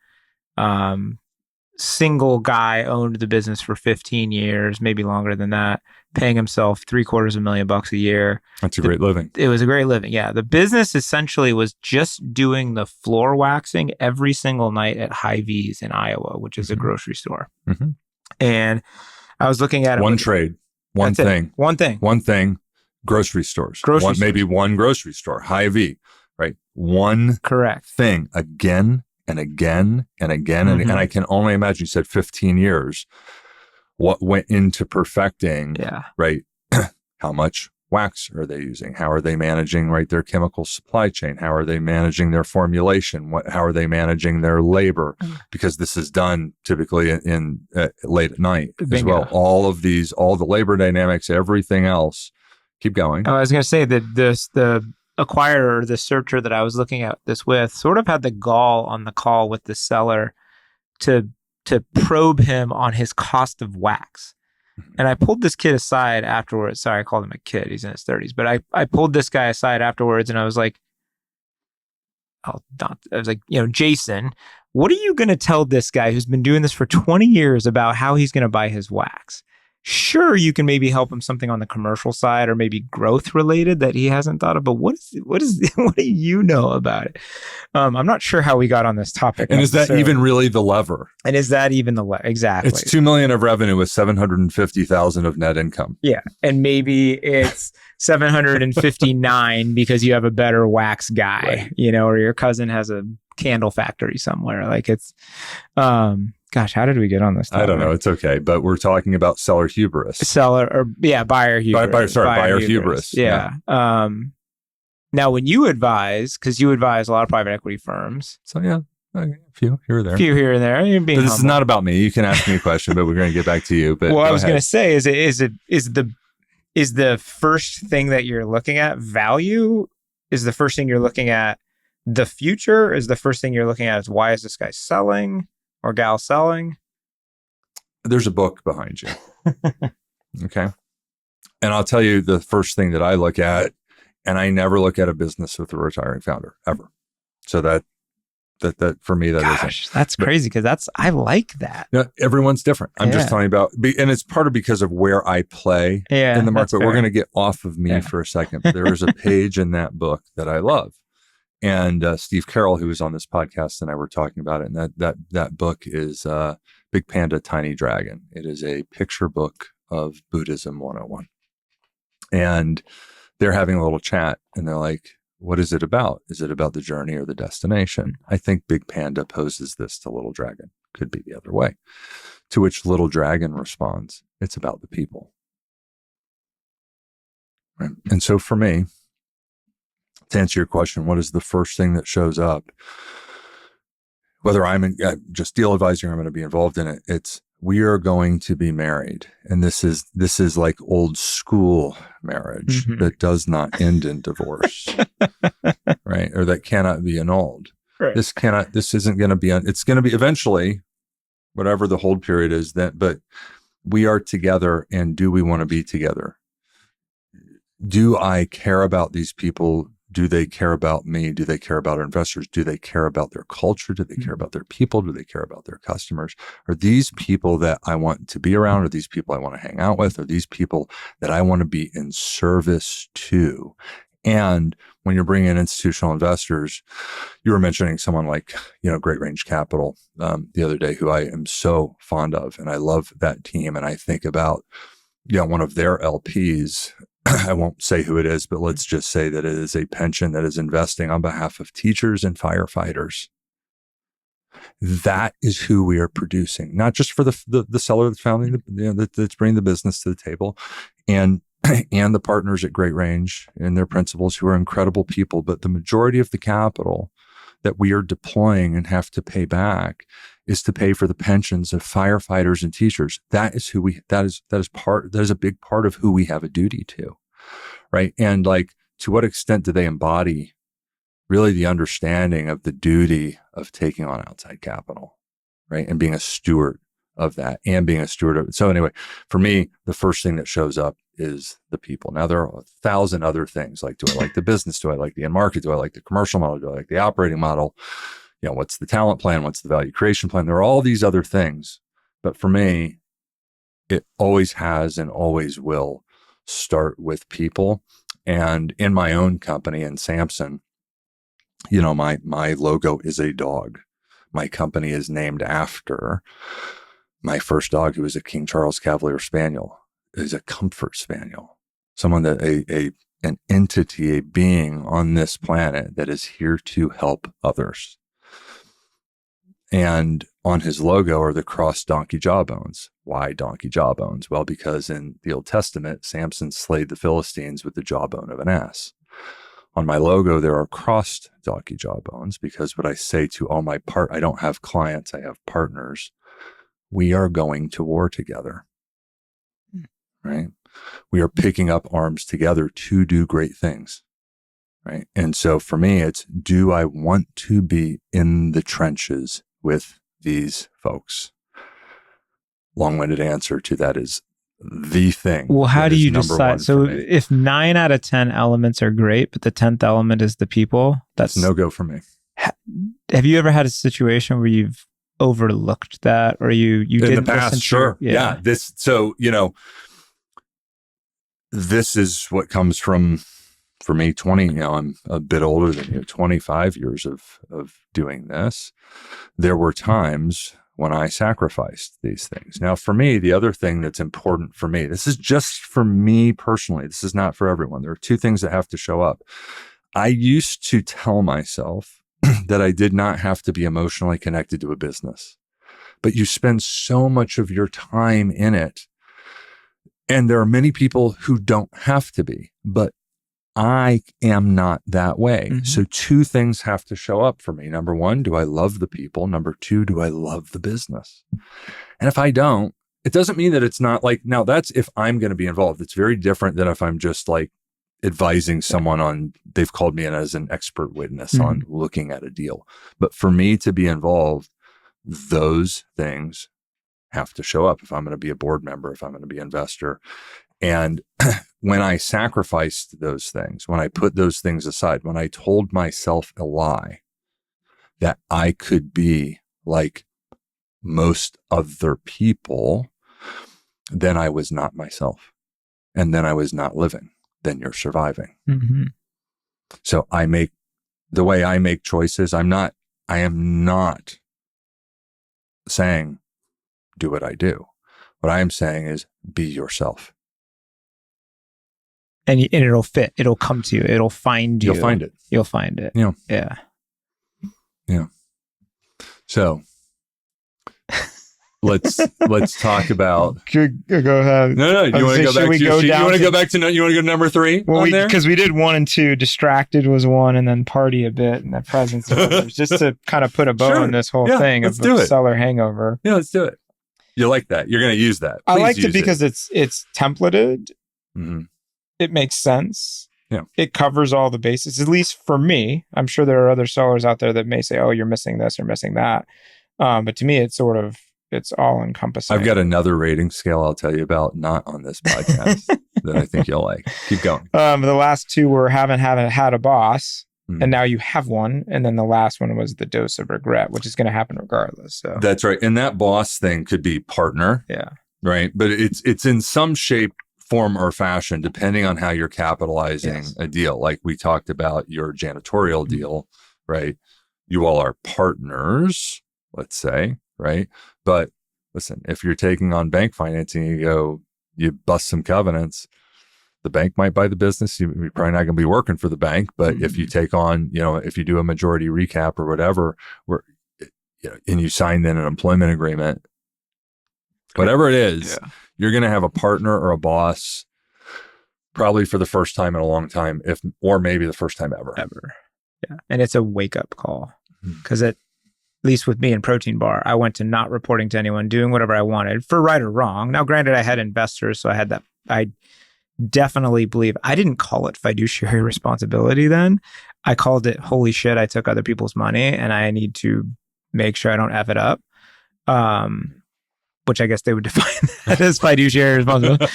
Single guy owned the business for 15 years, maybe longer than that, paying himself $750,000 a year. That's a great living. It was a great living. Yeah. The business essentially was just doing the floor waxing every single night at Hy-Vee's in Iowa, which is a grocery store. And I was looking at it. One trade, one thing, grocery stores, maybe one grocery store, Hy-Vee, right? One correct thing again and again and again. And I can only imagine, you said 15 years, what went into perfecting, right? How much wax are they using? How are they managing, right, their chemical supply chain? How are they managing their formulation? How are they managing their labor? Because this is done typically in late at night as well. All of these, all the labor dynamics, everything else. Keep going. I was going to say that the acquirer, the searcher that I was looking at this with, sort of had the gall on the call with the seller to probe him on his cost of wax. And I pulled this kid aside afterwards. Sorry, I called him a kid. He's in his 30s. But I pulled this guy aside afterwards and I was like, Jason, what are you going to tell this guy who's been doing this for 20 years about how he's going to buy his wax? Sure, you can maybe help him something on the commercial side or maybe growth related that he hasn't thought of. But what do you know about it? I'm not sure how we got on this topic. And is that even really the lever? And is that even the lever? Exactly. It's $2 million of revenue with $750,000 of net income. Yeah, and maybe it's 759 because you have a better wax guy, right, or your cousin has a candle factory somewhere. Like it's. Gosh, how did we get on this topic? I don't know. It's okay. But we're talking about seller hubris. Buyer hubris. Buyer hubris. Yeah. Now, when you advise, because you advise a lot of private equity firms. So, yeah, a few here or there. You're being but this is not about me. You can ask me a question, but we're going to get back to you. But well, I was going to say, is the first thing that you're looking at value? Is the first thing you're looking at the future? Is the first thing you're looking at is why is this guy selling? Or gal selling? There's a book behind you. Okay. And I'll tell you the first thing that I look at, and I never look at a business with a retiring founder ever. So that for me, that's crazy because I like that. No, everyone's different. I'm just telling you about, and it's part of because of where I play in the market. We're going to get off of me for a second. But there is a page in that book that I love. And Steve Carroll, who was on this podcast, and I were talking about it. And that book is Big Panda, Tiny Dragon. It is a picture book of Buddhism 101. And they're having a little chat and they're like, what is it about? Is it about the journey or the destination? I think Big Panda poses this to Little Dragon. Could be the other way. To which Little Dragon responds, it's about the people. Right? And so for me, to answer your question, what is the first thing that shows up? Whether I'm in, just deal advising, I'm going to be involved in it. It's, we are going to be married. And this is like old school marriage that does not end in divorce, right? Or that cannot be annulled. Right. This isn't going to be, it's going to be eventually, whatever the hold period is, but we are together, and do we want to be together? Do I care about these people? Do they care about me? Do they care about our investors? Do they care about their culture? Do they care about their people? Do they care about their customers? Are these people that I want to be around? Are these people I want to hang out with? Are these people that I want to be in service to? And when you're bringing in institutional investors, you were mentioning someone like, Great Range Capital the other day, who I am so fond of, and I love that team. And I think about, one of their LPs. I won't say who it is, but let's just say that it is a pension that is investing on behalf of teachers and firefighters. That is who we are producing, not just for the seller that's founding, that's bringing the business to the table, and the partners at Great Range and their principals, who are incredible people, but the majority of the capital that we are deploying and have to pay back is to pay for the pensions of firefighters and teachers. That is that is a big part of who we have a duty to, right? And like, to what extent do they embody really the understanding of the duty of taking on outside capital, right? And being a steward of that, and being a steward of it. So anyway, for me, the first thing that shows up is the people. Now, there are 1,000 other things, like, do I like the business? Do I like the end market? Do I like the commercial model? Do I like the operating model? What's the talent plan? What's the value creation plan? There are all these other things. But for me, it always has and always will start with people. And in my own company, in Samson, my logo is a dog. My company is named after my first dog, who was a King Charles Cavalier Spaniel. Is a comfort spaniel, someone that an entity, a being on this planet that is here to help others. And on his logo are the crossed donkey jawbones. Why donkey jawbones? Well, because in the Old Testament, Samson slayed the Philistines with the jawbone of an ass. On my logo, there are crossed donkey jawbones, because what I say to all my I don't have clients, I have partners. We are going to war together. Right? We are picking up arms together to do great things. Right? And so for me, it's, do I want to be in the trenches with these folks? Long-winded answer to that is the thing. Well, how do you decide? So if 9 out of 10 elements are great, but the 10th element is the people, that's no go for me. Have you ever had a situation where you've overlooked that, or you didn't in the past? Sure. Yeah. This is what comes from, for me, 20, I'm a bit older than you, 25 years of doing this. There were times when I sacrificed these things. Now, for me, the other thing that's important for me, this is just for me personally, this is not for everyone. There are 2 things that have to show up. I used to tell myself that I did not have to be emotionally connected to a business, but you spend so much of your time in it. And there are many people who don't have to be, but I am not that way. Mm-hmm. So 2 things have to show up for me. Number 1, do I love the people? Number 2, do I love the business? And if I don't, it doesn't mean that it's not like, now that's if I'm going to be involved. It's very different than if I'm just like advising someone on, they've called me in as an expert witness on looking at a deal. But for me to be involved, those things have to show up if I'm going to be a board member, if I'm going to be an investor. And when I sacrificed those things, when I put those things aside, when I told myself a lie that I could be like most other people, then I was not myself. And then I was not living. Then you're surviving. Mm-hmm. So the way I make choices, I am not saying, do what I do. What I am saying is, be yourself. and it'll fit. It'll come to you. It'll find you. You'll find it. You'll find it. Yeah. Yeah. Yeah. So let's talk about. Go ahead. No. You want to go back to your sheet? You want to go back to you want to go to number 3? Well, because we did 1 and 2. Distracted was 1, and then party a bit, and the presence of others, just to kind of put a bow on this whole thing of seller hangover. Yeah, let's do it. You like that? You're going to use that. Please I liked it because it's templated. Mm-hmm. It makes sense. Yeah. It covers all the bases, at least for me. I'm sure there are other sellers out there that may say, oh, you're missing this or missing that. But to me, it's all encompassing. I've got another rating scale I'll tell you about, not on this podcast, that I think you'll like. Keep going. The last 2 were haven't had a boss, and now you have one. And then the last one was the dose of regret, which is going to happen regardless. So that's right. And that boss thing could be partner. Yeah. Right. But it's in some shape, form, or fashion, depending on how you're capitalizing a deal. Like we talked about your janitorial deal, right? You all are partners, let's say, right? But listen, if you're taking on bank financing, you bust some covenants, the bank might buy the business. You're probably not going to be working for the bank. But if you take on, if you do a majority recap or whatever, and you sign then an employment agreement, whatever it is, you're going to have a partner or a boss probably for the first time in a long time, or maybe the first time ever. Yeah. And it's a wake up call because at least with me in Protein Bar, I went to not reporting to anyone, doing whatever I wanted for right or wrong. Now, granted, I had investors, so I had that. I definitely believe I didn't call it fiduciary responsibility then. I called it, holy shit, I took other people's money and I need to make sure I don't F it up. Which I guess they would define that as fiduciary responsibility.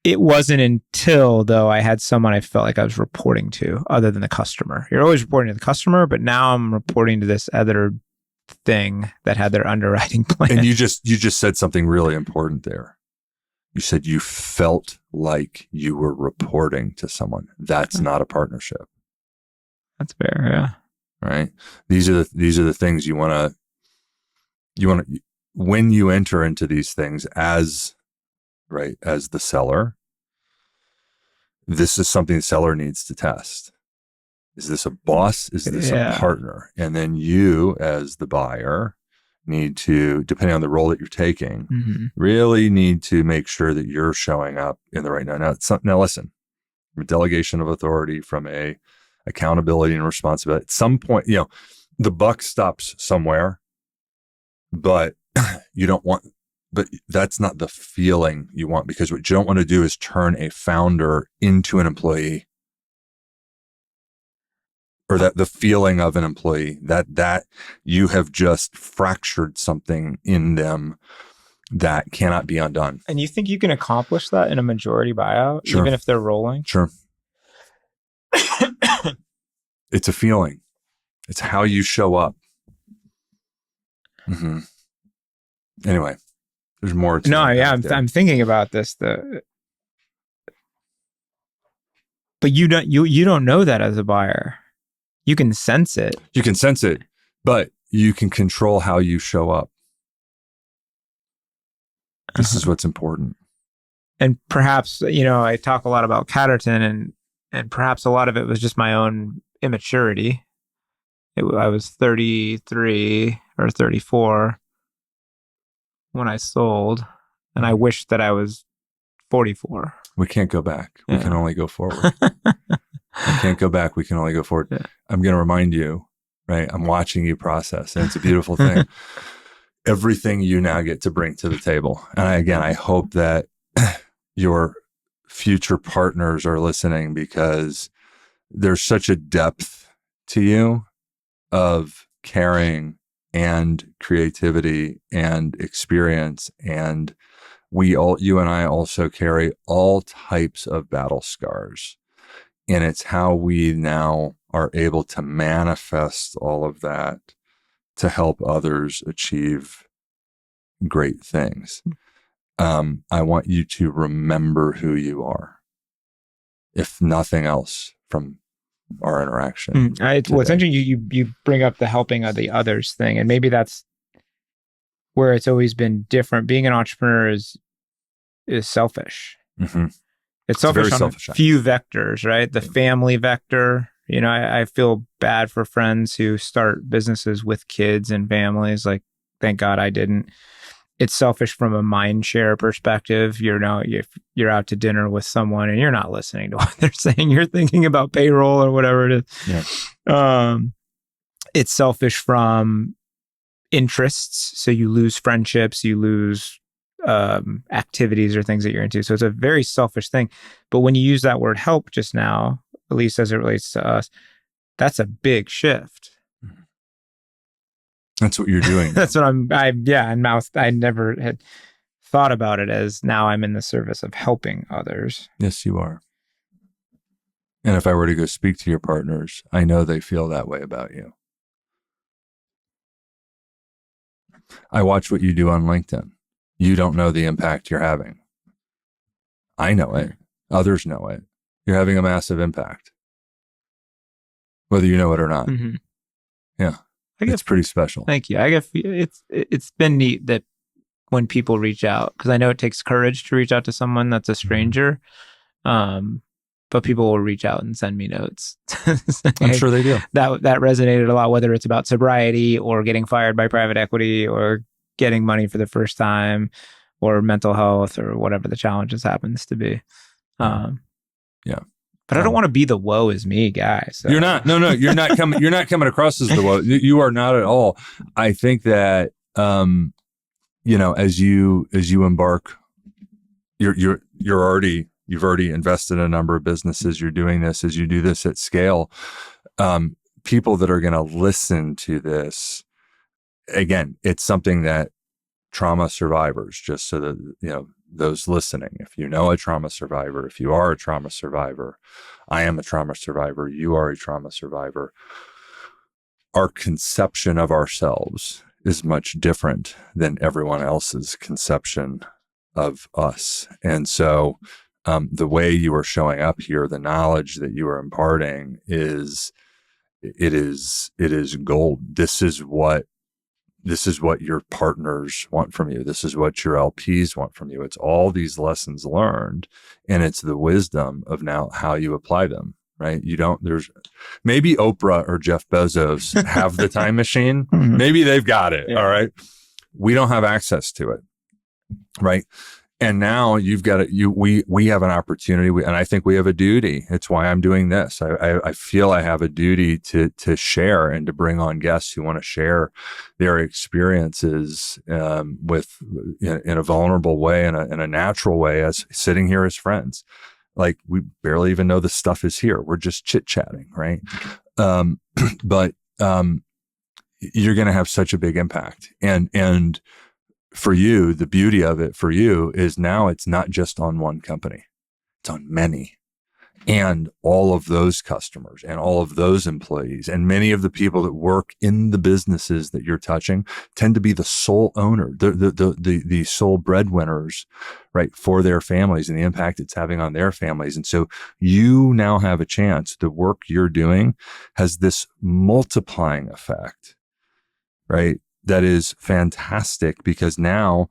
It wasn't until, though, I had someone I felt like I was reporting to other than the customer. You're always reporting to the customer, but now I'm reporting to this other thing that had their underwriting plan. And you just said something really important there. You said you felt like you were reporting to someone. That's not a partnership. That's fair, yeah. Right? These are the things you want to, when you enter into these things as the seller, this is something the seller needs to test. Is this a boss? Is this a partner? And then you, as the buyer, need to, depending on the role that you're taking, really need to make sure that you're showing up in the right. Now listen, delegation of authority from a accountability and responsibility. At some point, the buck stops somewhere, but but that's not the feeling you want, because what you don't want to do is turn a founder into an employee, or that the feeling of an employee, that you have just fractured something in them that cannot be undone. And you think you can accomplish that in a majority buyout, even if they're rolling? Sure. It's a feeling. It's how you show up. Anyway, there's more to I'm thinking about this. But you don't know that as a buyer. You can sense it. You can sense it, but you can control how you show up. This is what's important. And perhaps, I talk a lot about Catterton, and perhaps a lot of it was just my own immaturity. I was 33 or 34 when I sold, and I wish that I was 44. We can't go back. We can only go forward. We can't go back. We can only go forward. Yeah. I'm going to remind you, right? I'm watching you process, and it's a beautiful thing. Everything you now get to bring to the table. And I hope that your future partners are listening, because there's such a depth to you of caring and creativity and experience. And you and I also carry all types of battle scars. And it's how we now are able to manifest all of that to help others achieve great things. I want you to remember who you are, if nothing else, from our interaction. What's interesting, you bring up the helping of the others thing, and maybe that's where it's always been different. Being an entrepreneur is selfish. It's selfish on a few vectors, right? The family vector. You know, I feel bad for friends who start businesses with kids and families. Like, thank God I didn't. It's selfish from a mind share perspective. If you're out to dinner with someone and you're not listening to what they're saying, you're thinking about payroll or whatever it is. Yeah. It's selfish from interests. So you lose friendships, you lose activities or things that you're into. So it's a very selfish thing. But when you use that word help just now, at least as it relates to us, that's a big shift. That's what you're doing. That's what and now I never had thought about it as now I'm in the service of helping others. Yes, you are. And if I were to go speak to your partners, I know they feel that way about you. I watch what you do on LinkedIn. You don't know the impact you're having. I know it. Others know it. You're having a massive impact, whether you know it or not. Mm-hmm. Yeah. It's pretty special. Thank you. I guess it's been neat that when people reach out, because I know it takes courage to reach out to someone that's a stranger, but people will reach out and send me notes. I'm sure they do. That resonated a lot, whether it's about sobriety or getting fired by private equity or getting money for the first time or mental health or whatever the challenges happens to be. Yeah. But I don't want to be the woe is me guy. So. You're not. No, you're not coming. You're not coming across as the woe. You are not at all. I think that as you embark, you've already invested in a number of businesses. You're doing this as you do this at scale. People that are going to listen to this, again, it's something that trauma survivors, just so that those listening, if you know a trauma survivor, if you are a trauma survivor, I am a trauma survivor, you are a trauma survivor, our conception of ourselves is much different than everyone else's conception of us. And so the way you are showing up here, the knowledge that you are imparting is gold. This is what your partners want from you. This is what your LPs want from you. It's all these lessons learned, and it's the wisdom of now how you apply them, right? There's maybe Oprah or Jeff Bezos have the time machine. Maybe they've got it. Yeah. All right. We don't have access to it. Right. And now you've got it. We have an opportunity, and I think we have a duty. It's why I'm doing this. I feel I have a duty to share and to bring on guests who want to share their experiences in a vulnerable way, in a natural way, as sitting here as friends. Like, we barely even know the stuff is here. We're just chit chatting, right? But you're going to have such a big impact, and for you, the beauty of it for you is now it's not just on one company, it's on many. And all of those customers and all of those employees and many of the people that work in the businesses that you're touching tend to be the sole owner, the sole breadwinners, right, for their families and the impact it's having on their families. And so you now have a chance. The work you're doing has this multiplying effect, right? That is fantastic, because now,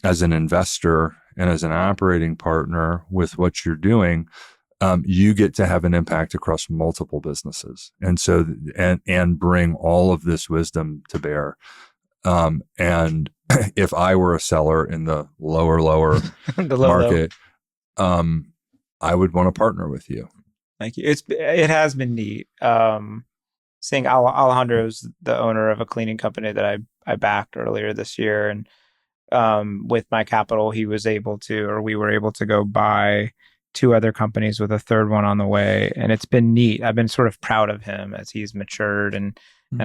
as an investor and as an operating partner with what you're doing, you get to have an impact across multiple businesses, and so and bring all of this wisdom to bear. And if I were a seller in the lower market, I would want to partner with you. Thank you. It has been neat. Seeing Alejandro's the owner of a cleaning company that I backed earlier this year, and with my capital, we were able to go buy 2 other companies with a third one on the way, and it's been neat. I've been sort of proud of him as he's matured and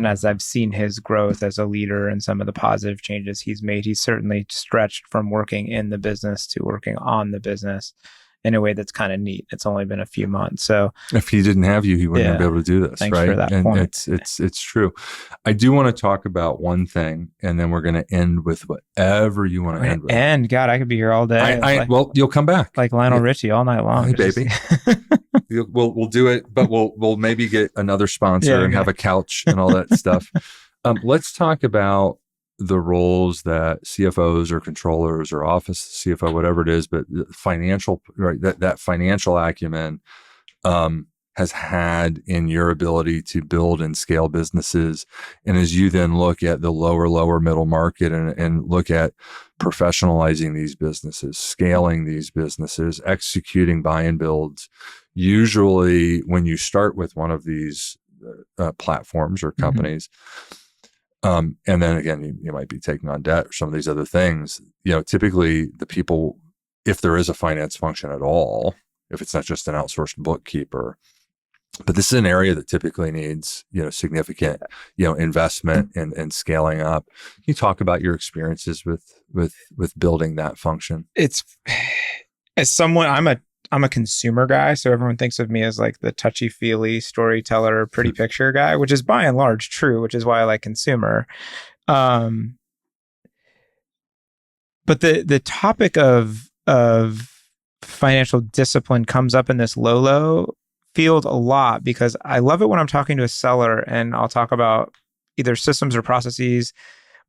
as I've seen his growth as a leader and some of the positive changes he's made. He's certainly stretched from working in the business to working on the business in a way that's kind of neat. It's only been a few months. So if he didn't have you, he wouldn't be able to do this. Thanks right? For that and point. It's true. I do want to talk about one thing, and then we're going to end with whatever you want to end with. And God, I could be here all day. Well, you'll come back like Lionel Richie all night long. Hey, baby. We'll do it, but we'll maybe get another sponsor and have a couch and all that stuff. Let's talk about the roles that CFOs or controllers or office CFO, whatever it is, but financial, right? That financial acumen has had in your ability to build and scale businesses. And as you then look at the lower middle market and look at professionalizing these businesses, scaling these businesses, executing buy and builds, usually when you start with one of these platforms or companies, and then again, you might be taking on debt or some of these other things, typically the people, if there is a finance function at all, if it's not just an outsourced bookkeeper, but this is an area that typically needs, significant, investment and scaling up. Can you talk about your experiences with building that function? It's, as someone, I'm a consumer guy, so everyone thinks of me as like the touchy-feely storyteller, pretty picture guy, which is by and large true, which is why I like consumer. But the topic of financial discipline comes up in this low field a lot, because I love it when I'm talking to a seller and I'll talk about either systems or processes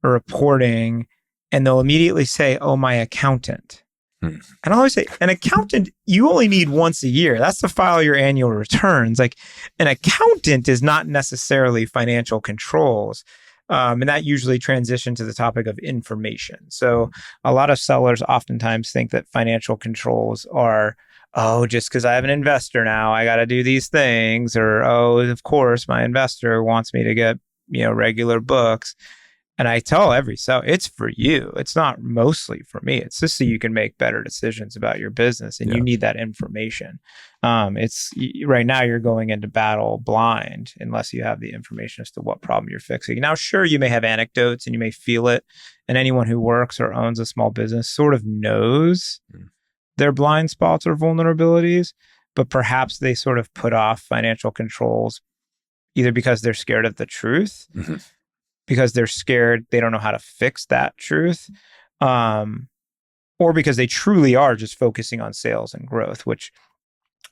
or reporting, and they'll immediately say, "Oh, my accountant." And I always say, an accountant, you only need once a year. That's to file your annual returns. Like, an accountant is not necessarily financial controls. And that usually transitions to the topic of information. So a lot of sellers oftentimes think that financial controls are, oh, just because I have an investor now, I got to do these things. Or, oh, of course, my investor wants me to get, regular books. And I tell every seller, it's for you. It's not mostly for me. It's just so you can make better decisions about your business, and you need that information. It's right now you're going into battle blind unless you have the information as to what problem you're fixing. Now, sure, you may have anecdotes and you may feel it, and anyone who works or owns a small business sort of knows their blind spots or vulnerabilities, but perhaps they sort of put off financial controls either because they're scared of the truth, because they're scared they don't know how to fix that truth, or because they truly are just focusing on sales and growth, which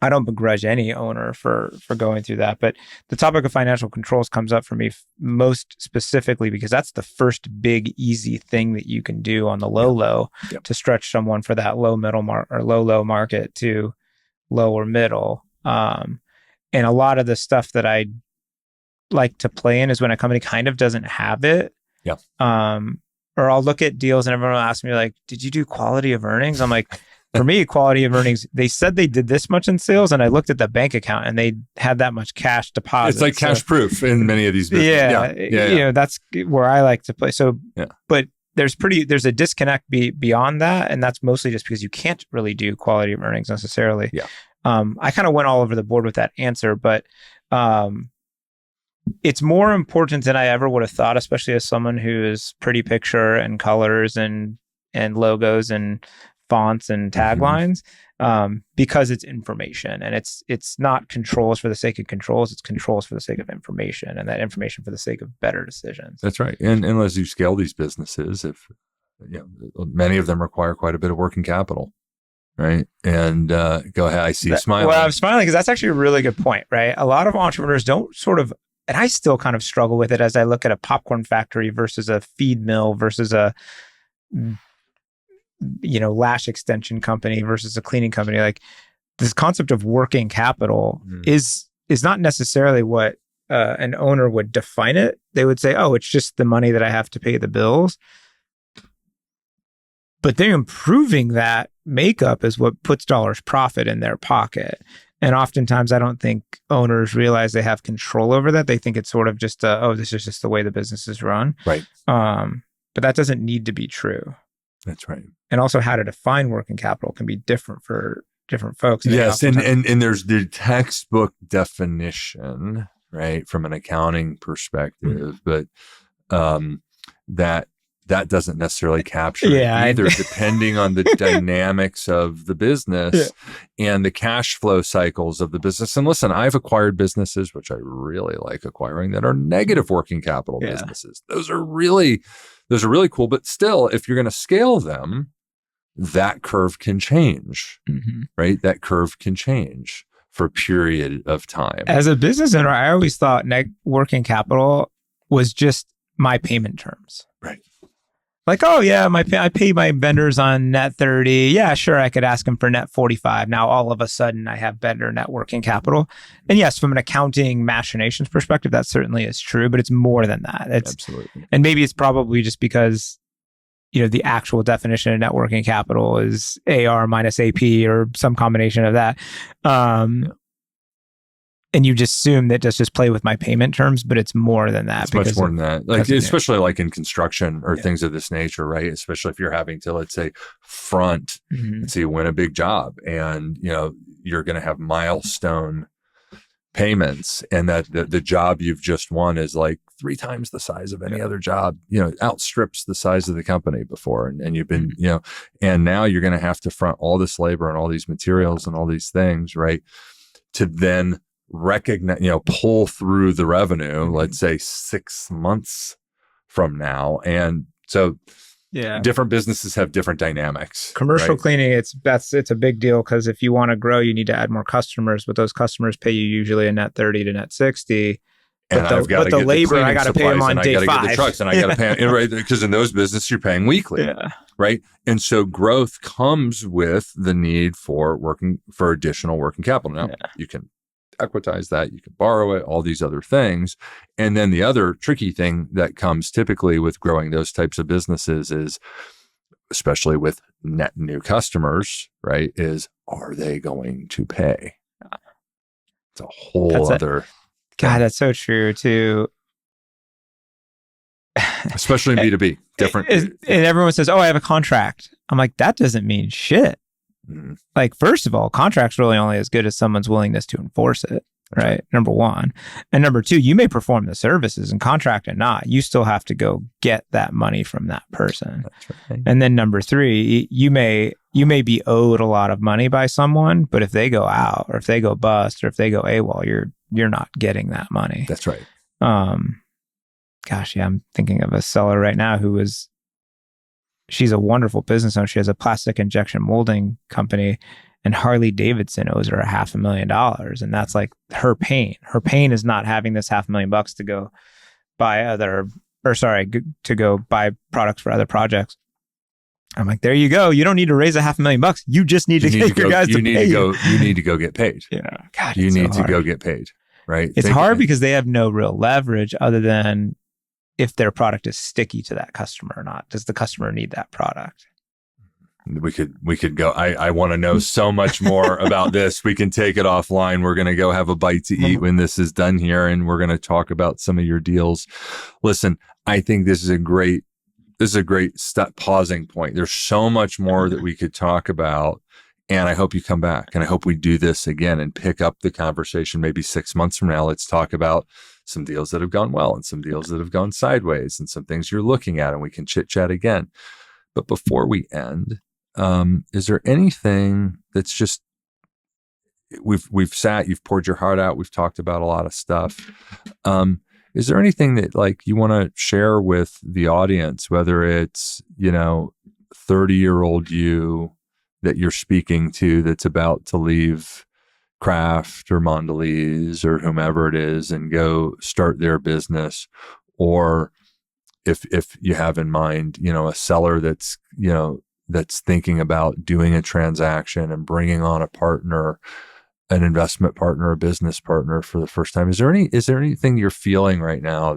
I don't begrudge any owner for going through that. But the topic of financial controls comes up for me most specifically because that's the first big, easy thing that you can do on the low to stretch someone for that low market to low or middle. And a lot of the stuff that I like to play in is when a company kind of doesn't have it. Or I'll look at deals and everyone will ask me like, did you do quality of earnings? I'm like, for me, quality of earnings, they said they did this much in sales, and I looked at the bank account and they had that much cash deposit. It's like cash proof in many of these businesses. That's where I like to play. So, but there's a disconnect beyond that. And that's mostly just because you can't really do quality of earnings necessarily. I kind of went all over the board with that answer, but it's more important than I ever would have thought, especially as someone who is pretty picture and colors and logos and fonts and taglines, because it's information, and it's not controls for the sake of controls. It's controls for the sake of information, and that information for the sake of better decisions. That's right. And as you scale these businesses, if many of them require quite a bit of working capital, right? And go ahead. I see you smiling. Well, I'm smiling because that's actually a really good point, right? A lot of entrepreneurs don't sort of, and I still kind of struggle with it as I look at a popcorn factory versus a feed mill versus a lash extension company versus a cleaning company. Like, this concept of working capital is not necessarily what an owner would define it. They would say, oh, it's just the money that I have to pay the bills. But they're improving that makeup is what puts dollars profit in their pocket. And oftentimes I don't think owners realize they have control over that. They think it's sort of just this is just the way the business is run. Right. But that doesn't need to be true. That's right. And also how to define working capital can be different for different folks. Yes. And there's the textbook definition, right, from an accounting perspective, but that doesn't necessarily capture it either, depending on the dynamics of the business and the cash flow cycles of the business. And listen, I've acquired businesses, which I really like acquiring, that are negative working capital businesses. Those are really cool. But still, if you're going to scale them, that curve can change, right? That curve can change for a period of time. As a business owner, I always thought working capital was just my payment terms. Right. Like, oh yeah, I pay my vendors on net 30. Yeah, sure, I could ask them for net 45. Now all of a sudden I have better net working capital. And yes, from an accounting machinations perspective, that certainly is true, but it's more than that. Absolutely. And maybe it's probably just because, the actual definition of net working capital is AR minus AP or some combination of that. And you just assume that just play with my payment terms, but it's more than that. It's much more than that. Like, especially like in construction or things of this nature, right? Especially if you're having to, let's say, front, let's say you win a big job and, you're going to have milestone payments, and that the job you've just won is like 3 times the size of any other job, outstrips the size of the company before. And you've been, and now you're going to have to front all this labor and all these materials and all these things, right? To then recognize, pull through the revenue, let's say 6 months from now. And so different businesses have different dynamics. Commercial cleaning, it's a big deal, because if you want to grow, you need to add more customers, but those customers pay you usually a net 30 to net 60. And I've got to get labor, I got to pay them on day 5. I got to get the trucks, and I got to pay them, right? Because in those businesses, you're paying weekly, right? And so growth comes with the need for additional working capital. Now, you can equitize that, you can borrow it, all these other things. And then the other tricky thing that comes typically with growing those types of businesses is, especially with net new customers, right, is, are they going to pay? It's a whole other God, that's so true too. Especially in B2B, different. And everyone says, oh, I have a contract. I'm like, that doesn't mean shit. Like, first of all, contract's really only as good as someone's willingness to enforce it, right? Number one. And number two, you may perform the services and contract and not. You still have to go get that money from that person. That's right. And then number three, you may be owed a lot of money by someone, but if they go out or if they go bust or if they go AWOL, you're not getting that money. That's right. Gosh, yeah, I'm thinking of a seller right now she's a wonderful business owner. She has a plastic injection molding company, and Harley Davidson owes her $500,000. And that's like her pain. Her pain is not having this $500,000 to go buy to go buy products for other projects. I'm like, there you go. You don't need to raise $500,000. You just need to get your guys to pay you. You need to go get paid. Yeah. God, you need to go get paid. Right. It's hard because they have no real leverage other than if their product is sticky to that customer or not. Does the customer need that product? We could go. I want to know so much more about this. We can take it offline. We're going to go have a bite to eat when this is done here, and we're going to talk about some of your deals. Listen, I think this is a great pausing point. There's so much more that we could talk about. And I hope you come back, and I hope we do this again and pick up the conversation maybe 6 months from now. Let's talk about some deals that have gone well and some deals that have gone sideways and some things you're looking at, and we can chit chat again. But before we end, is there anything that's just, we've sat, you've poured your heart out, we've talked about a lot of stuff. Is there anything that like you want to share with the audience, whether it's, 30-year-old you that you're speaking to that's about to leave Kraft or Mondelez or whomever it is and go start their business, or if you have in mind, a seller that's thinking about doing a transaction and bringing on a partner, an investment partner, a business partner for the first time. Is there anything you're feeling right now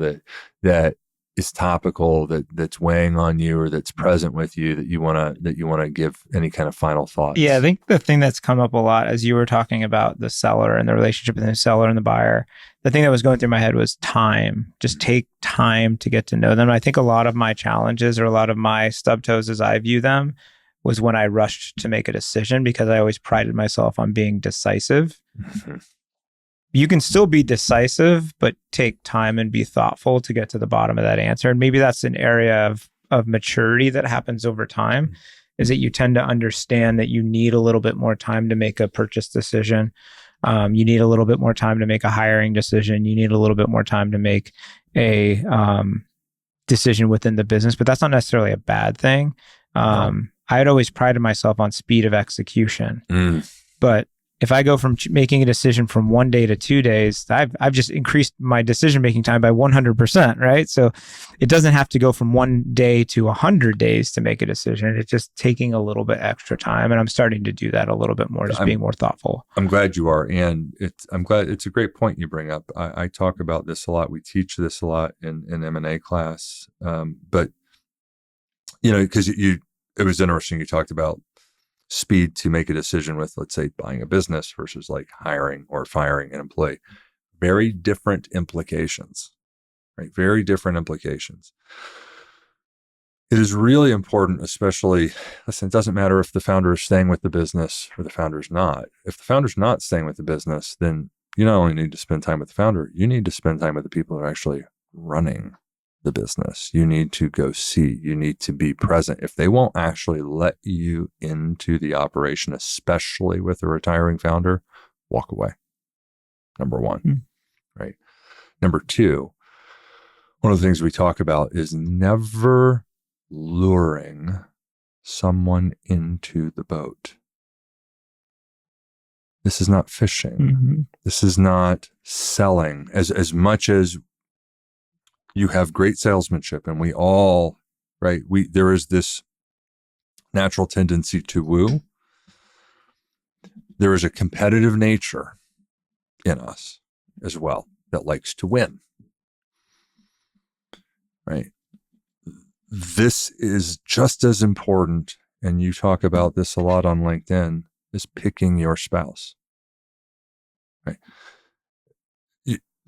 that is topical, that's weighing on you or that's present with you that you want to give any kind of final thoughts? Yeah, I think the thing that's come up a lot as you were talking about the seller and the relationship between the seller and the buyer, the thing that was going through my head was time. Just take time to get to know them. I think a lot of my challenges or a lot of my stub toes as I view them was when I rushed to make a decision, because I always prided myself on being decisive. Mm-hmm. You can still be decisive, but take time and be thoughtful to get to the bottom of that answer. And maybe that's an area of maturity that happens over time, is that you tend to understand that you need a little bit more time to make a purchase decision. You need a little bit more time to make a hiring decision. You need a little bit more time to make a decision within the business, but that's not necessarily a bad thing. I had always prided myself on speed of execution, but if I go from making a decision from 1 day to 2 days, I've just increased my decision-making time by 100%, right? So it doesn't have to go from 1 day to 100 days to make a decision. It's just taking a little bit extra time. And I'm starting to do that a little bit more, just being more thoughtful. I'm glad you are. And I'm glad it's a great point you bring up. I talk about this a lot. We teach this a lot in M&A class. But, because it was interesting. You talked about speed to make a decision with, let's say, buying a business versus like hiring or firing an employee. Very different implications, right? Very different implications. It is really important, especially, listen, it doesn't matter if the founder is staying with the business or the founder's not. If the founder's not staying with the business, then you not only need to spend time with the founder, you need to spend time with the people who are actually running the business. You need to go see, you need to be present. If they won't actually let you into the operation, especially with a retiring founder, walk away. Number one, right? Number two, one of the things we talk about is never luring someone into the boat. This is not fishing. This is not selling. As much as you have great salesmanship, and we all, right? There is this natural tendency to woo. There is a competitive nature in us as well that likes to win, right? This is just as important, and you talk about this a lot on LinkedIn, is picking your spouse, right?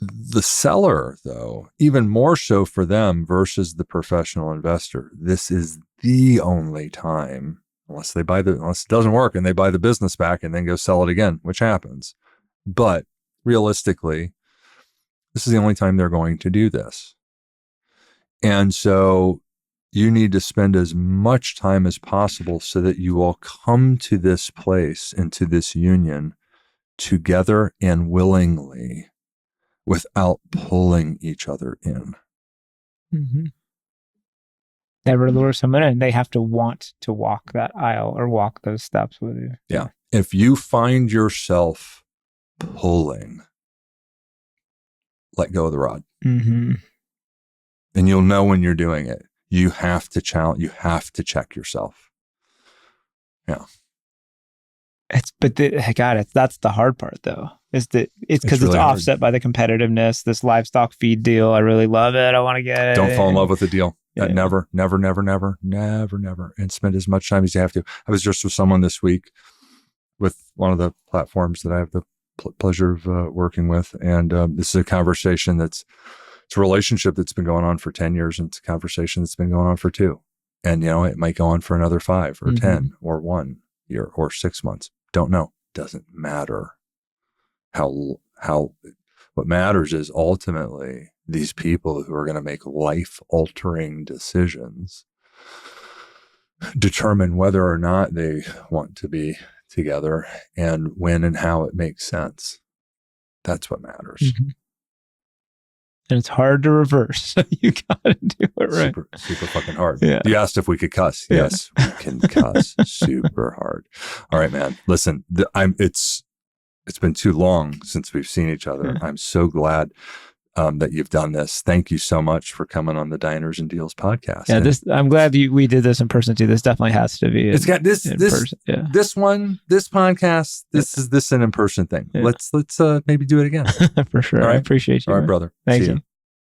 The seller, though, even more so for them versus the professional investor, this is the only time, unless it doesn't work and they buy the business back and then go sell it again, which happens. But realistically, this is the only time they're going to do this. And so you need to spend as much time as possible so that you all come to this place, into this union together and willingly, without pulling each other in. Never lure someone in. They have to want to walk that aisle or walk those steps with you. Yeah. If you find yourself pulling, let go of the rod. And you'll know when you're doing it. You have to challenge, you have to check yourself. Yeah. That's the hard part though. It's because it's really offset hard by the competitiveness, this livestock feed deal. I really love it. I want to get it. Don't fall in love with the deal. Yeah. Never. And spend as much time as you have to. I was just with someone this week with one of the platforms that I have the pleasure of working with. And this is a conversation it's a relationship that's been going on for 10 years. And it's a conversation that's been going on for 2. And, it might go on for another 5 or 10 or 1 year or 6 months. Don't know. Doesn't matter. What matters is ultimately these people who are going to make life-altering decisions determine whether or not they want to be together and when and how it makes sense. That's what matters. And it's hard to reverse. You got to do it right. Super fucking hard. Yeah. You asked if we could cuss. Yeah. Yes, we can cuss super hard. All right, man. Listen, it's been too long since we've seen each other. I'm so glad that you've done this. Thank you so much for coming on the Diners and Deals podcast. Yeah, I'm glad we did this in person too. This definitely has to be. It's got this person. Yeah. This podcast. This is an in-person thing. Yeah. Let's maybe do it again. For sure. All right? I appreciate you. All right, man. brother. Thank See you. you.